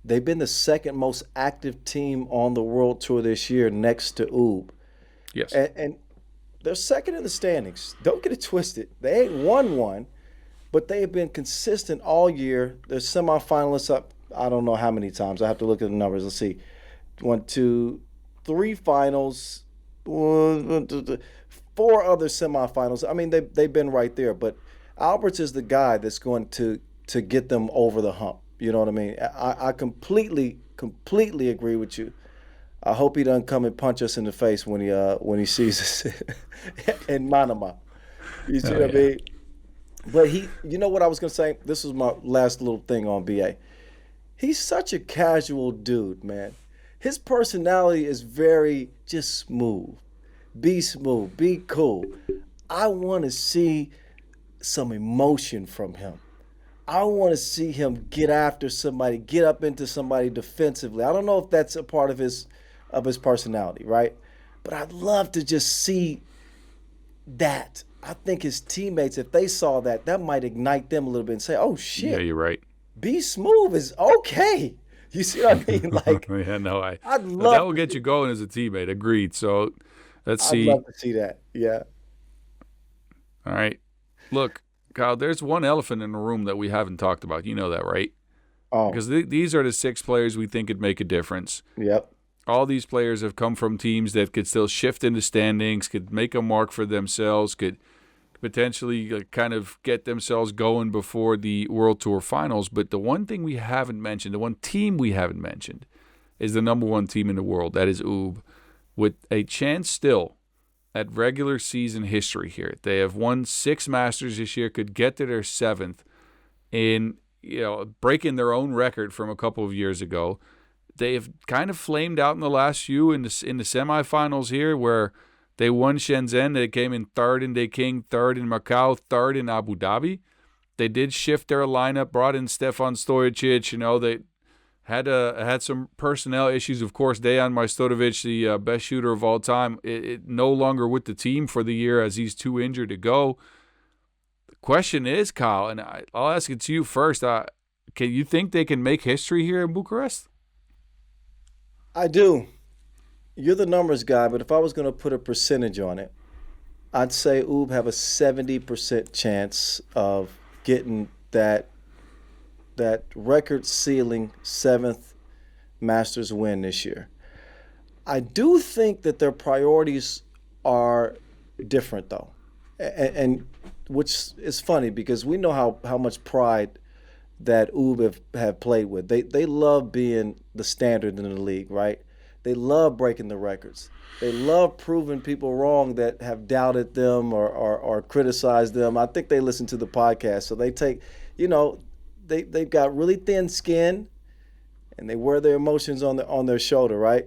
they've been the second most active team on the World Tour this year, next to UB. Yes, and they're second in the standings. Don't get it twisted. They ain't won one, but they have been consistent all year. They're semifinalists up. I don't know how many times. I have to look at the numbers. Let's see. 1, 2, 3 finals. 4 other semifinals. I mean, they've been right there. But Alberts is the guy that's going to get them over the hump. You know what I mean? I completely agree with you. I hope he doesn't come and punch us in the face when he sees us in Manama. You see what I mean? But you know what I was going to say? This was my last little thing on BA. He's such a casual dude, man. His personality is very just smooth. Be smooth. Be cool. I want to see some emotion from him. I want to see him get after somebody, get up into somebody defensively. I don't know if that's a part of his personality, right? But I'd love to just see that. I think his teammates, if they saw that, that might ignite them a little bit and say, "Oh shit, yeah, you're right. Be smooth is okay." You see what I mean? Like, yeah, no, I'd love that will get you going as a teammate. Agreed. So let's see. I'd love to see that. Yeah. All right. Look, Kyle, there's one elephant in the room that we haven't talked about. You know that, right? Oh. Because these are the 6 players we think could make a difference. Yep. All these players have come from teams that could still shift in the standings, could make a mark for themselves, could potentially kind of get themselves going before the World Tour Finals. But the one thing we haven't mentioned, the one team we haven't mentioned, is the number 1 team in the world. That is UB, with a chance still at regular season history here. They have won 6 Masters this year, could get to their 7th in, breaking their own record from a couple of years ago. They have kind of flamed out in the last few in the semifinals here, where they won Shenzhen. They came in 3rd in Peking, 3rd in Macau, 3rd in Abu Dhabi. They did shift their lineup, brought in Stefan Stojacic. They had some personnel issues. Of course, Dejan Majstorovic, the best shooter of all time, it no longer with the team for the year as he's too injured to go. The question is, Kyle, and I'll ask it to you first. Can you think they can make history here in Bucharest? I do. You're the numbers guy, but if I was going to put a percentage on it, I'd say UB have a 70% chance of getting that record-sealing 7th Masters win this year. I do think that their priorities are different, though, and which is funny because we know how much pride that UB have played with. They love being the standard in the league, right? They love breaking the records. They love proving people wrong that have doubted them or criticized them. I think they listen to the podcast, so they take, they've got really thin skin, and they wear their emotions on their shoulder, right?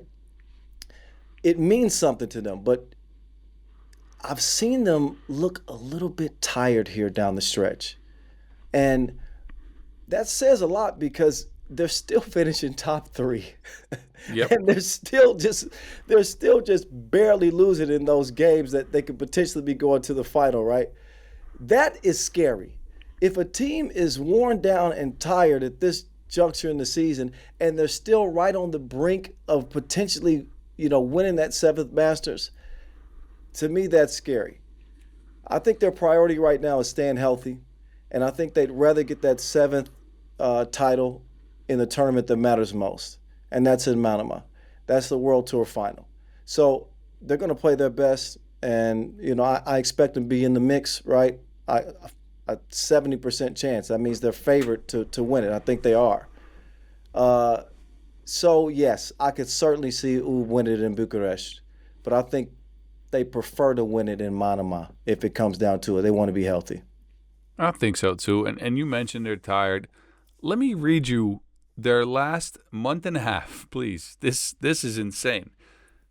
It means something to them, but I've seen them look a little bit tired here down the stretch. And that says a lot because they're still finishing top three. Yep. And they're still just barely losing in those games that they could potentially be going to the final, right? That is scary. If a team is worn down and tired at this juncture in the season and they're still right on the brink of potentially, winning that seventh Masters, to me, that's scary. I think their priority right now is staying healthy, and I think they'd rather get that seventh title in the tournament that matters most, and that's in Manama. That's the World Tour final. So they're going to play their best, and I expect them to be in the mix, right? A 70% chance. That means they're favored to win it. I think they are. So yes, I could certainly see U win it in Bucharest, but I think they prefer to win it in Manama if it comes down to it. They want to be healthy. I think so too. And you mentioned they're tired. Let me read you their last month and a half, please. This is insane.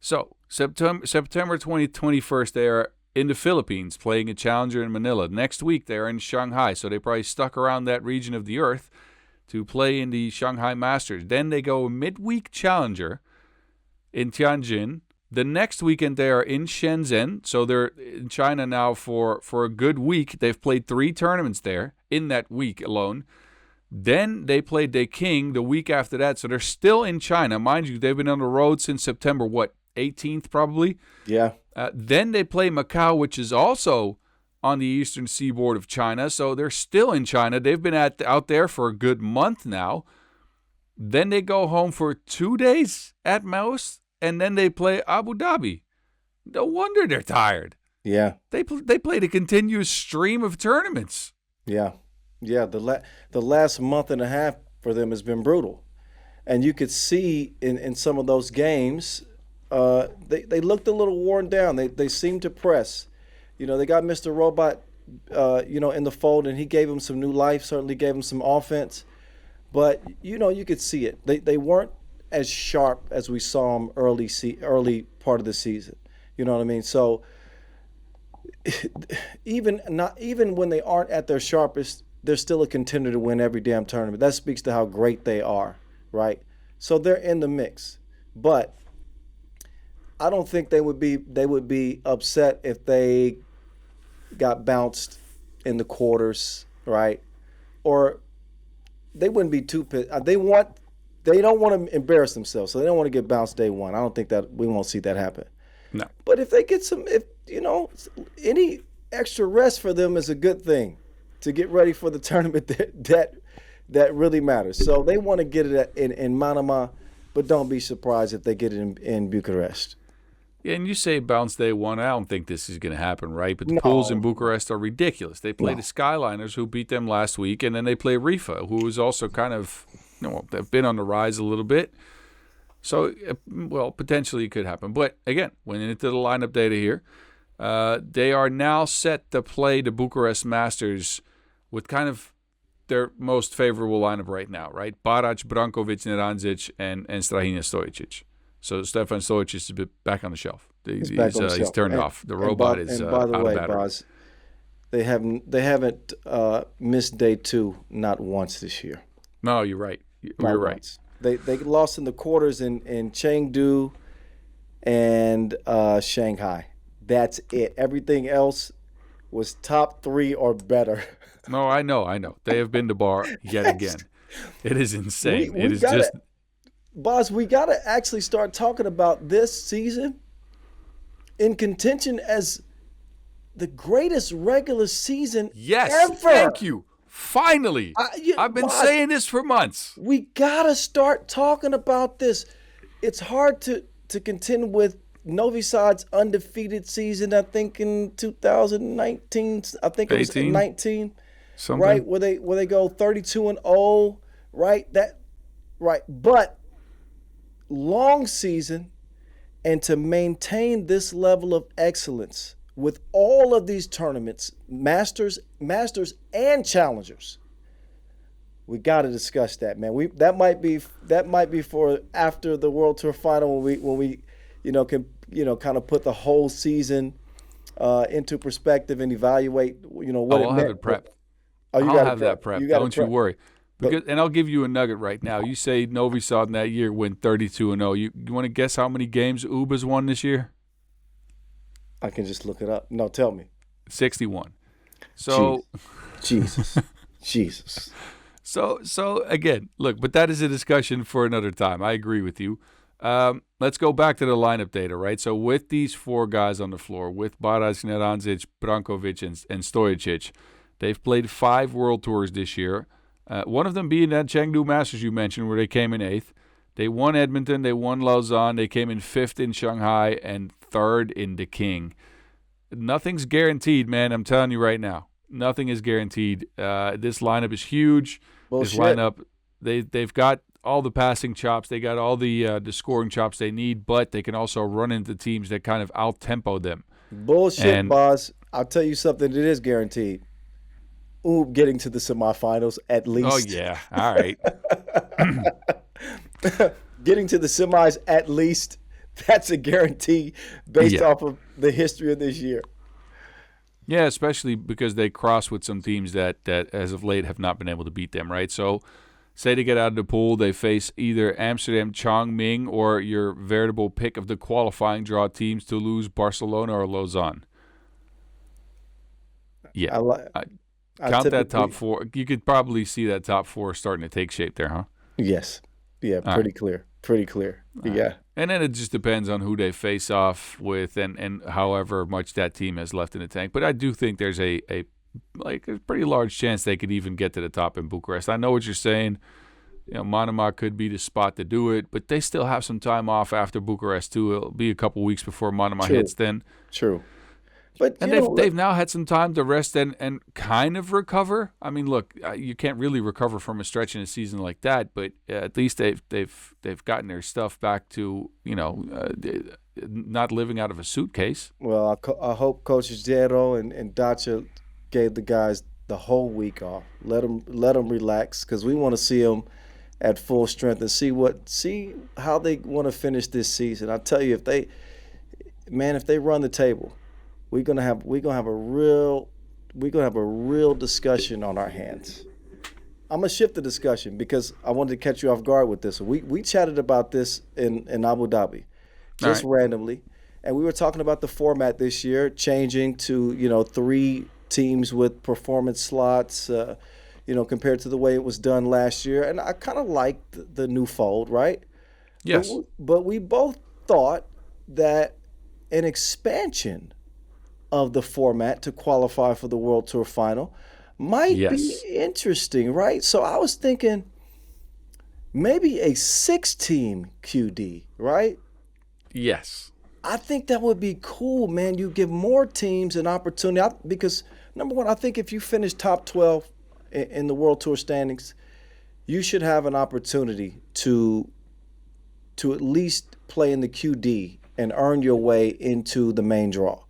So September 21st, they are in the Philippines playing a challenger in Manila. Next week they are in Shanghai, so they probably stuck around that region of the earth to play in the Shanghai Masters. Then they go a midweek challenger in Tianjin. The next weekend they are in Shenzhen, so they're in China now for a good week. They've played 3 tournaments there in that week alone. Then they played Deqing the week after that, so they're still in China. Mind you, they've been on the road since September, 18th probably? Yeah. Then they play Macau, which is also on the eastern seaboard of China, so they're still in China. They've been out there for a good month now. Then they go home for 2 days at most, and then they play Abu Dhabi. No wonder they're tired. Yeah. They played a continuous stream of tournaments. Yeah. Yeah, the last month and a half for them has been brutal. And you could see in some of those games, they looked a little worn down. They seemed to press. They got Mr. Robot, in the fold, and he gave them some new life, certainly gave them some offense. But, you could see it. They weren't as sharp as we saw them early part of the season. You know what I mean? So even when they aren't at their sharpest, they're still a contender to win every damn tournament. That speaks to how great they are, right? So they're in the mix. But I don't think they would be upset if they got bounced in the quarters, right? Or they wouldn't be too pissed. They don't want to embarrass themselves, so they don't want to get bounced day one. I don't think that we won't see that happen. No. But if they get any extra rest for them is a good thing to get ready for the tournament that really matters. So they want to get it in Manama, but don't be surprised if they get it in Bucharest. Yeah, and you say bounce day one. I don't think this is going to happen, right? But the pools in Bucharest are ridiculous. They play the Skyliners, who beat them last week, and then they play Rifa, who is also kind of, they've been on the rise a little bit. So, potentially it could happen. But again, went into the lineup data here. They are now set to play the Bucharest Masters with kind of their most favorable lineup right now, right? Barac, Brankovic, Nerandzic, and Strahinja Stojicic. So Stefan Stojicic is back on the shelf. He's turned off. The robot is and by the out way, of battery. Bas, they haven't missed day 2 not once this year. No, you're right. You're right. They lost in the quarters in Chengdu and Shanghai. That's it. Everything else was top 3 or better. No, I know. They have been to bar yet again. It is insane. Bas, we got to actually start talking about this season in contention as the greatest regular season ever. Yes, thank you. Finally. I've been saying this for months. We got to start talking about this. It's hard to contend with Novi Sad's undefeated season, I think in 2019. I think it was 19. Something. Right, where they go 32-0, right? But long season, and to maintain this level of excellence with all of these tournaments, Masters and Challengers, We got to discuss that, man. That might be for after the World Tour final when we can kind of put the whole season into perspective and evaluate what Oh, it I'll have meant. it prepped. Oh, you I'll got it have prep. that prepped. You got it Don't you prep. worry. But And I'll give you a nugget right now. You say Novi Sad that year win 32-0. You want to guess how many games Uba's won this year? I can just look it up. No, tell me. 61. So Jesus. Jesus. So again, look, but that is a discussion for another time. I agree with you. Let's go back to the lineup data, right? So with these four guys on the floor, with Barac, Neranzic, Brankovic, and Stojicic, they've played 5 World Tours this year. One of them being that Chengdu Masters you mentioned, where they came in 8th. They won Edmonton, they won Lausanne, they came in 5th in Shanghai, and 3rd in Peking. Nothing's guaranteed, man. I'm telling you right now. Nothing is guaranteed. This lineup is huge. Bullshit. This lineup, they've got all the passing chops. They got all the scoring chops they need, but they can also run into teams that kind of out-tempo them. Bullshit, boss. I'll tell you something that is guaranteed. Getting to the semifinals at least. Oh, yeah. All right. Getting to the semis at least. That's a guarantee based off of the history of this year. Yeah, especially because they cross with some teams that as of late have not been able to beat them, right? So say they get out of the pool, they face either Amsterdam, Chongming, or your veritable pick of the qualifying draw teams, Toulouse, Barcelona, or Lausanne. Yeah. Count that top 4. You could probably see that top 4 starting to take shape there, huh? Yes. Yeah, pretty clear. Pretty clear. Yeah. And then it just depends on who they face off with and however much that team has left in the tank. But I do think there's a pretty large chance they could even get to the top in Bucharest. I know what you're saying. Manama could be the spot to do it, but they still have some time off after Bucharest too. It'll be a couple weeks before Manama hits then. True. But they've now had some time to rest and kind of recover. I mean, look, you can't really recover from a stretch in a season like that, but at least they've gotten their stuff back to not living out of a suitcase. Well, I hope Coach Zero and Dacia gave the guys the whole week off. Let them relax because we want to see them at full strength and see how they want to finish this season. I tell you, if they run the table, we're gonna have a real discussion on our hands. I'm gonna shift the discussion because I wanted to catch you off guard with this. We chatted about this in Abu Dhabi, just randomly, and we were talking about the format this year changing to 3 teams with performance slots, compared to the way it was done last year, and I kind of liked the new fold, right? Yes. But we both thought that an expansion of the format to qualify for the World Tour final might be interesting, right? So I was thinking maybe a 6-team QD, right? Yes. I think that would be cool, man. You give more teams an opportunity because, number one, I think if you finish top 12 in the World Tour standings, you should have an opportunity to at least play in the QD and earn your way into the main draw.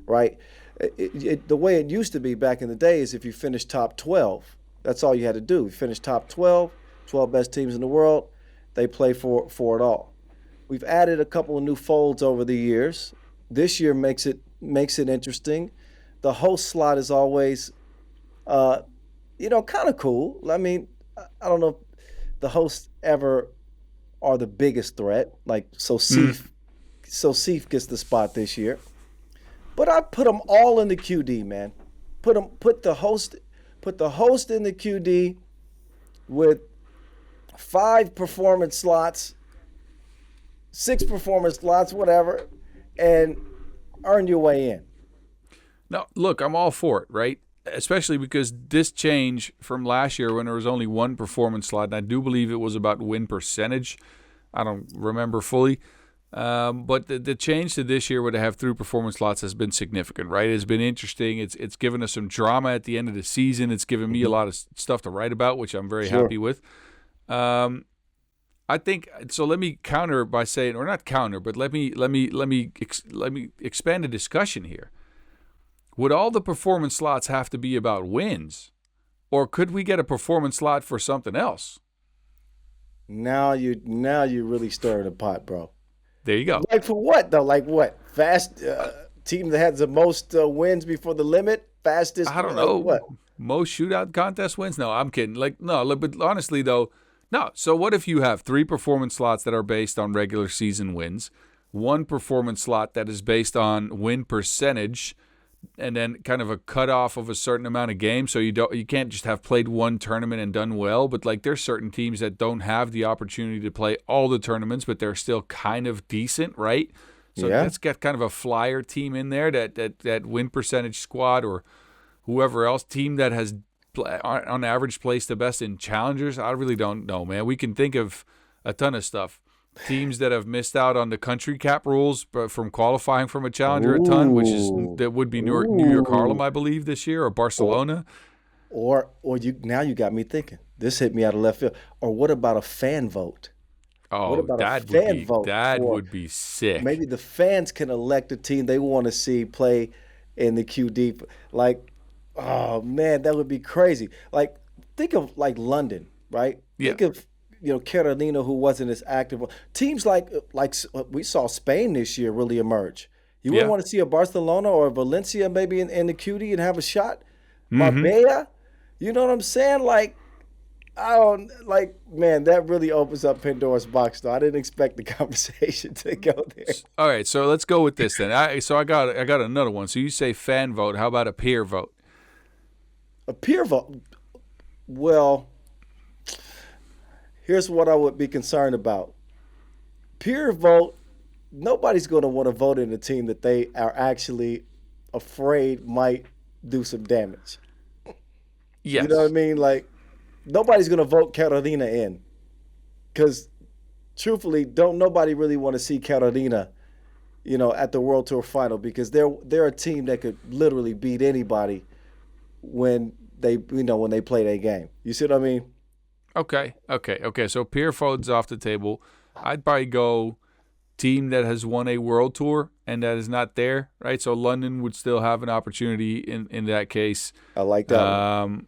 Right? The way it used to be back in the day is if you finished top 12, that's all you had to do. You finish top 12 best teams in the world, they play for it all. We've added a couple of new folds over the years. This year makes it interesting. The host slot is always, kind of cool. I mean, I don't know if the hosts ever are the biggest threat. Like, Sif gets the spot this year. But I put them all in the QD, man. Put the host in the QD with 5 performance slots, 6 performance slots, whatever, and earn your way in. Now, look, I'm all for it, right? Especially because this change from last year when there was only 1 performance slot, and I do believe it was about win percentage. I don't remember fully. But the change to this year where they have 3 performance slots has been significant, right? It's been interesting. It's given us some drama at the end of the season. It's given me a lot of stuff to write about, which I'm very happy with. I think so. Let me counter by saying, or not counter, but let me expand the discussion here. Would all the performance slots have to be about wins, or could we get a performance slot for something else? Now you really stirring the pot, bro. There you go. Like for what though? Like what? Fast team that has the most wins before the limit. Fastest. I don't Like know. what? Most shootout contest wins? No, I'm kidding. Like, no, but honestly, though, no. So, what if you have 3 performance slots that are based on regular season wins, 1 performance slot that is based on win percentage, and then kind of a cutoff of a certain amount of games? So you can't just have played 1 tournament and done well. But like, there's certain teams that don't have the opportunity to play all the tournaments, but they're still kind of decent, right? So Yeah. let's get kind of a flyer team in there, that win percentage squad, or whoever else team that has on average placed the best in challengers. I really don't know, man. We can think of a ton of stuff. Teams that have missed out on the country cap rules from qualifying from a challenger a ton, which is Ooh. that would be New York Harlem, Ooh. I believe, this year, or Or Barcelona. or you now you got me thinking. This hit me out of left field. Or what about a fan vote? What Oh, about a fan vote that for would be sick. maybe the fans can elect a team they want to see play in the QD? Like, oh man, that would be crazy. Like, think of like London, right? Yeah, Think of Carolina, who wasn't as active. Teams like we saw Spain this year really emerge. You wouldn't yeah. want to see a Barcelona or a Valencia maybe in the QD and have a shot. Mm-hmm. Marbella, you know what I'm saying? Like, I don't like, man, that really opens up Pandora's box, though. I didn't expect the conversation to go there. All right, so let's go with this then. I got another one. So you say fan vote. How about a peer vote? A peer vote. Well, here's what I would be concerned about. Peer vote, nobody's going to want to vote in a team that they are actually afraid might do some damage. You know what I Yes. mean? Like, nobody's going to vote Carolina in because, truthfully, don't nobody really want to see Carolina, at the World Tour final because they're a team that could literally beat anybody when they play their game. You see what I mean? Okay. So peer vote's off the table. I'd probably go team that has won a world tour and that is not there, right? So London would still have an opportunity in that case. I like that one.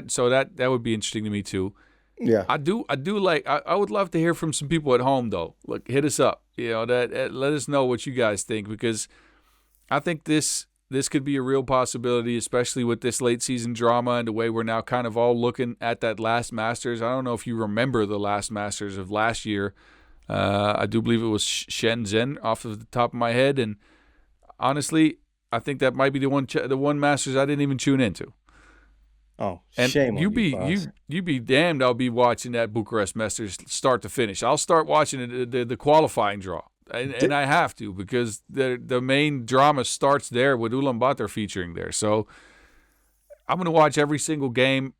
So that would be interesting to me too. Yeah. I do like. I would love to hear from some people at home though. Look, hit us up. Let us know what you guys think, because I think this could be a real possibility, especially with this late season drama and the way we're now kind of all looking at that last Masters. I don't know if you remember the last Masters of last year. I do believe it was Shenzhen off of the top of my head, and honestly, I think that might be the one Masters I didn't even tune into. Oh, And shame on you, boss. you be damned, I'll be watching that Bucharest Masters start to finish. I'll start watching the qualifying draw. And I have to, because the main drama starts there with Ulaanbaatar featuring there. So I'm going to watch every single game.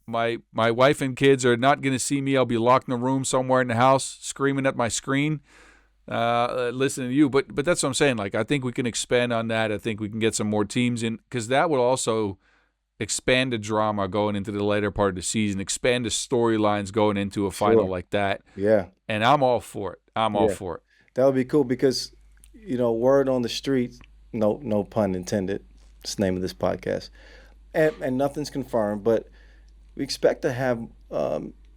My wife and kids are not going to see me. I'll be locked in a room somewhere in the house screaming at my screen, listening to you. But that's what I'm saying. Like, I think we can expand on that. I think we can get some more teams in, because that will also expand the drama going into the later part of the season, expand the storylines going into a final Sure. like that. Yeah. And I'm all for it. I'm all Yeah. for it. That would be cool because, word on the street, no pun intended. It's the name of this podcast. And nothing's confirmed, but we expect to have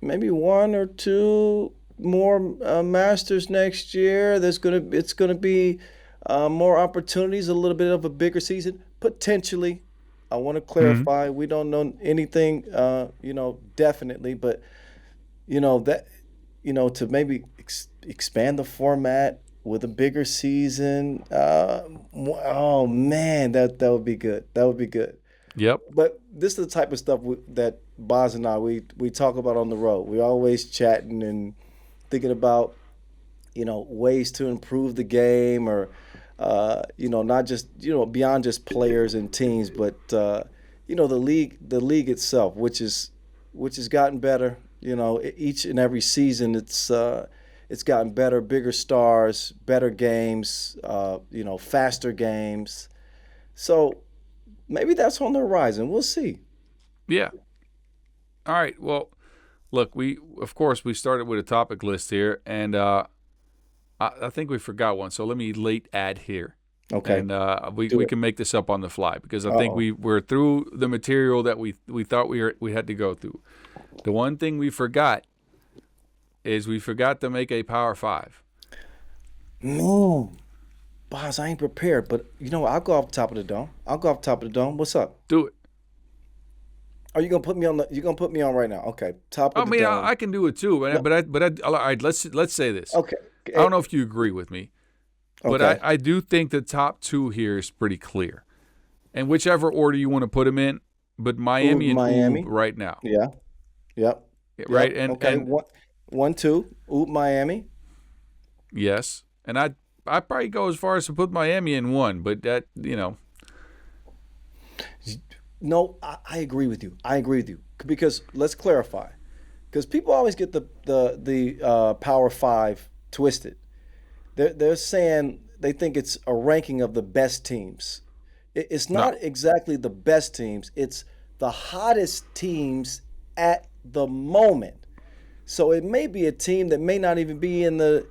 maybe 1 or 2 more Masters next year. It's gonna be more opportunities, a little bit of a bigger season, potentially. I want to clarify, we don't know anything, definitely, but to maybe expand the format with a bigger season. Oh man, that would be good. That would be good. Yep. But this is the type of stuff that Bas and I we talk about on the road. We always chatting and thinking about ways to improve the game, or not just beyond just players and teams, but the league itself, which has gotten better. Each and every season it's gotten better, bigger stars, better games, faster games. So maybe that's on the horizon. We'll see. Yeah. All right. Well, look, we started with a topic list here, and I think we forgot one. So let me late add here. Okay. and we Do it. can make this up on the fly because I think Uh-oh. we're through the material that we thought we had to go through. The one thing we forgot is we forgot to make a Power Five. No, boss, I ain't prepared. But you know what? I'll go off the top of the dome. I'll go off the top of the dome. What's up? Do it. Are you gonna put me on the? You gonna put me on right now? Okay, top I of the mean, dome. I can do it too, No. but all right. Let's say this. Okay. I don't know if you agree with me, but Okay. I do think the top two here is pretty clear, and whichever order you want to put them in, but Ooh, Miami and Oob Miami. right now, Yeah. Yep. right? Yep. And Okay. One, two. Ooh, Miami. yes, and I probably go as far as to put Miami in one, but that No, I agree with you. I agree with you because let's clarify. Because people always get the Power Five twisted. They're saying they think it's a ranking of the best teams. It's no, not exactly the best teams. It's the hottest teams at the moment. So it may be a team that may not even be in the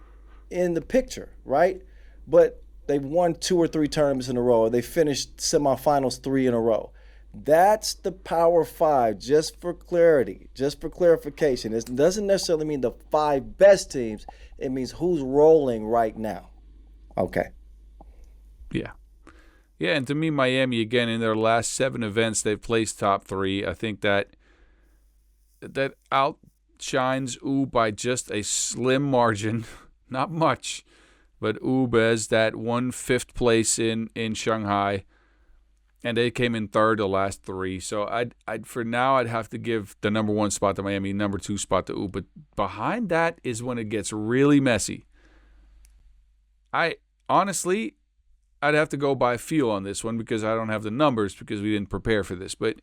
picture, right? But they've won 2 or 3 tournaments in a row. They finished semifinals 3 in a row. That's the Power Five, just for clarity, just for clarification. It doesn't necessarily mean the 5 best teams. It means who's rolling right now. Okay. yeah. Yeah, and to me, Miami again in their last 7 events, they've placed top 3. I think that outshines Oob by just a slim margin, not much, but Oob has that 1/5 place in Shanghai, and they came in third the last 3. So I'd for now I'd have to give the number 1 spot to Miami, number 2 spot to Oob, but behind that is when it gets really messy. I honestly. I'd have to go by feel on this one because I don't have the numbers because we didn't prepare for this. But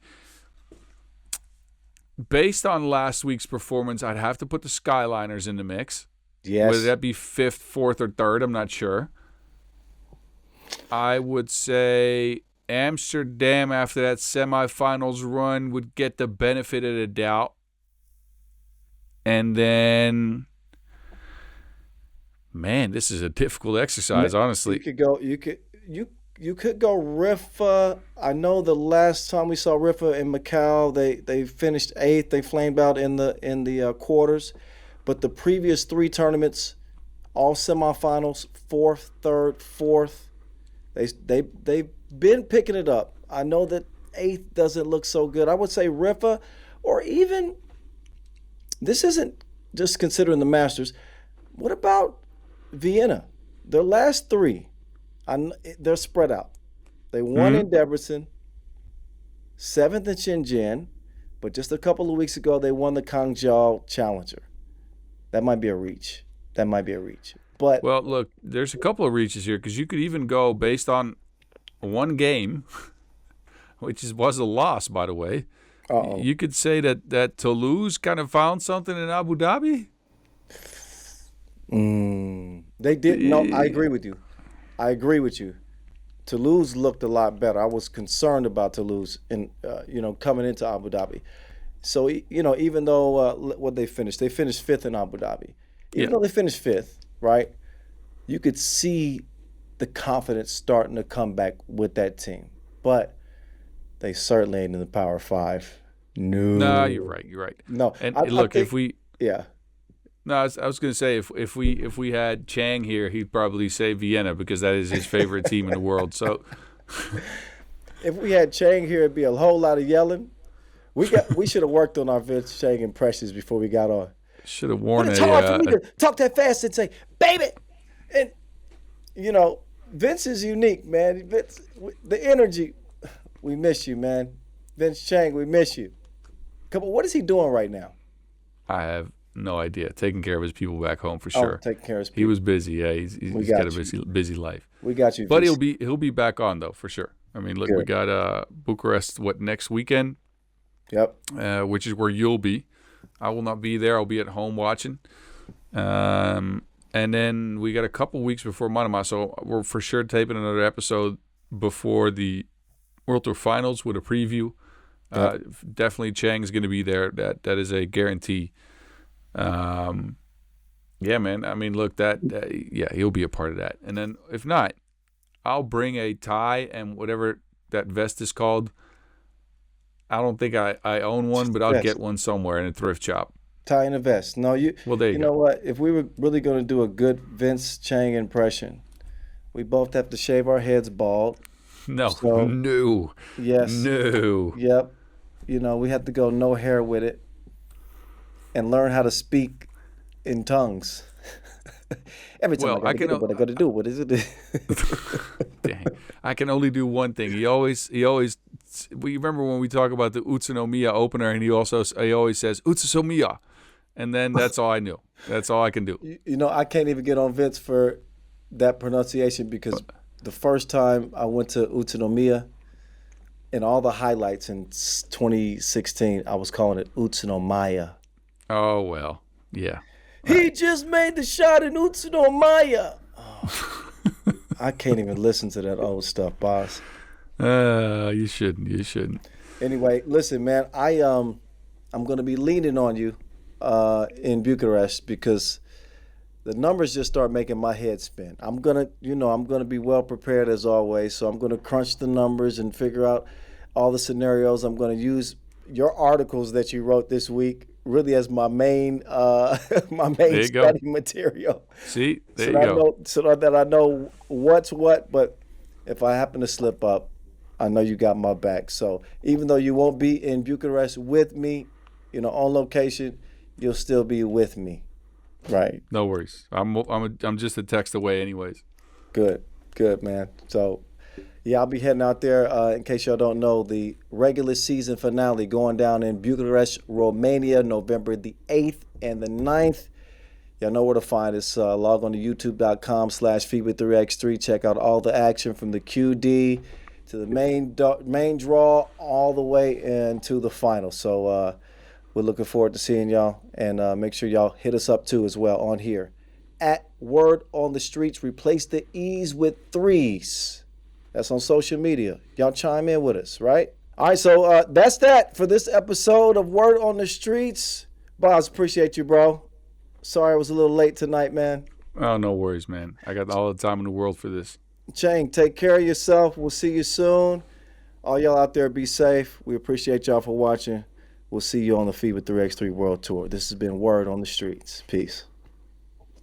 based on last week's performance, I'd have to put the Skyliners in the mix. Yes. Whether that be 5th, 4th, or 3rd, I'm not sure. I would say Amsterdam after that semifinals run would get the benefit of the doubt. And then, man, this is a difficult exercise, honestly. You could go Rifa. I know the last time we saw Rifa in Macau, they finished 8th. They flamed out in the quarters, but the previous 3 tournaments, all semifinals, 4th, 3rd, 4th. They've been picking it up. I know that 8th doesn't look so good. I would say Rifa, or even this isn't just considering the Masters. What about Vienna? Their last 3, they're spread out. They won in Debrecen, 7th in Shenzhen, but just a couple of weeks ago they won the Hangzhou Challenger. That might be a reach. But Well, look, there's a couple of reaches here because you could even go based on one game, which was a loss, by the way. uh-oh. You could say that Toulouse kind of found something in Abu Dhabi. They did. No, I agree with you. Toulouse looked a lot better. I was concerned about Toulouse coming into Abu Dhabi. So even though what they finished 5th in Abu Dhabi. Even though they finished 5th, right? You could see the confidence starting to come back with that team, but they certainly ain't in the Power Five. No, You're right. no. And I look, think, if we yeah. no, I was going to say if we had Chang here, he'd probably say Vienna because that is his favorite team in the world. So If we had Chang here, it'd be a whole lot of yelling. We should have worked on our Vince Chang impressions before we got on. should have worn But it's hard for me a to talk that fast and say, "Baby," and Vince is unique, man. Vince, the energy. We miss you, man. Vince Chang, we miss you. Come on, what is he doing right now? I have no idea. Taking care of his people back home for sure. Taking care of his people. He was busy. Yeah, he's got got a busy life. We got you. But Vince. he'll be back on though for sure. I mean, look, Good. we got Bucharest next weekend, Yep. which is where you'll be. I will not be there. I'll be at home watching. And then we got a couple weeks before Manama, so we're for sure taping another episode before the World Tour Finals with a preview. Definitely Chang's going to be there. That is a guarantee. Yeah, man. I mean, look, he'll be a part of that. And then if not, I'll bring a tie and whatever that vest is called. I don't think I own one, Just but the I'll vest. get one somewhere in a thrift shop. Tie and a vest. No, you Well, there you you know go. what? If we were really going to do a good Vince Chang impression, we both have to shave our heads bald. No, So no, yes, no. yep. We have to go no hair with it and learn how to speak in tongues. Every time I Well, I gotta can. get it, what I gotta do? What is it? Dang, I can only do one thing. He always. Well, you remember when we talk about the Utsunomiya opener, and he always says Utsunomiya, and then that's all I knew. That's all I can do. I can't even get on Vince for that pronunciation because the first time I went to Utsunomiya and all the highlights in 2016, I was calling it Utsunomiya. Oh well, yeah. He just made the shot in Utsunomiya. Oh, I can't even listen to that old stuff, boss. You shouldn't. You shouldn't. Anyway, listen, man, I'm gonna be leaning on you in Bucharest because the numbers just start making my head spin. I'm gonna be well prepared as always. So I'm gonna crunch the numbers and figure out all the scenarios. I'm gonna use your articles that you wrote this week really as my main my There main you go. study material. See, there So you that I go. know so that I know what's what. But if I happen to slip up, I know you got my back. So even though you won't be in Bucharest with me, on location, you'll still be with me. Right. No worries. I'm just a text away, anyways. Good. Good, man. So, yeah, I'll be heading out there. In case y'all don't know, the regular season finale going down in Bucharest, Romania, November the 8th and the 9th. Y'all know where to find us. Log on to youtube.com/FIBA3x3. Check out all the action from the QD to the main draw all the way into the final. So we're looking forward to seeing y'all. And make sure y'all hit us up too as well on here. At Word on the Streets, replace the E's with threes. That's on social media. Y'all chime in with us, right? All right, so that's that for this episode of Word on the Streets. Boz, appreciate you, bro. Sorry I was a little late tonight, man. Oh, no worries, man. I got all the time in the world for this. Chang, take care of yourself. We'll see you soon. All y'all out there, be safe. We appreciate y'all for watching. We'll see you on the FIBA 3x3 World Tour. This has been Word on the Streets. Peace.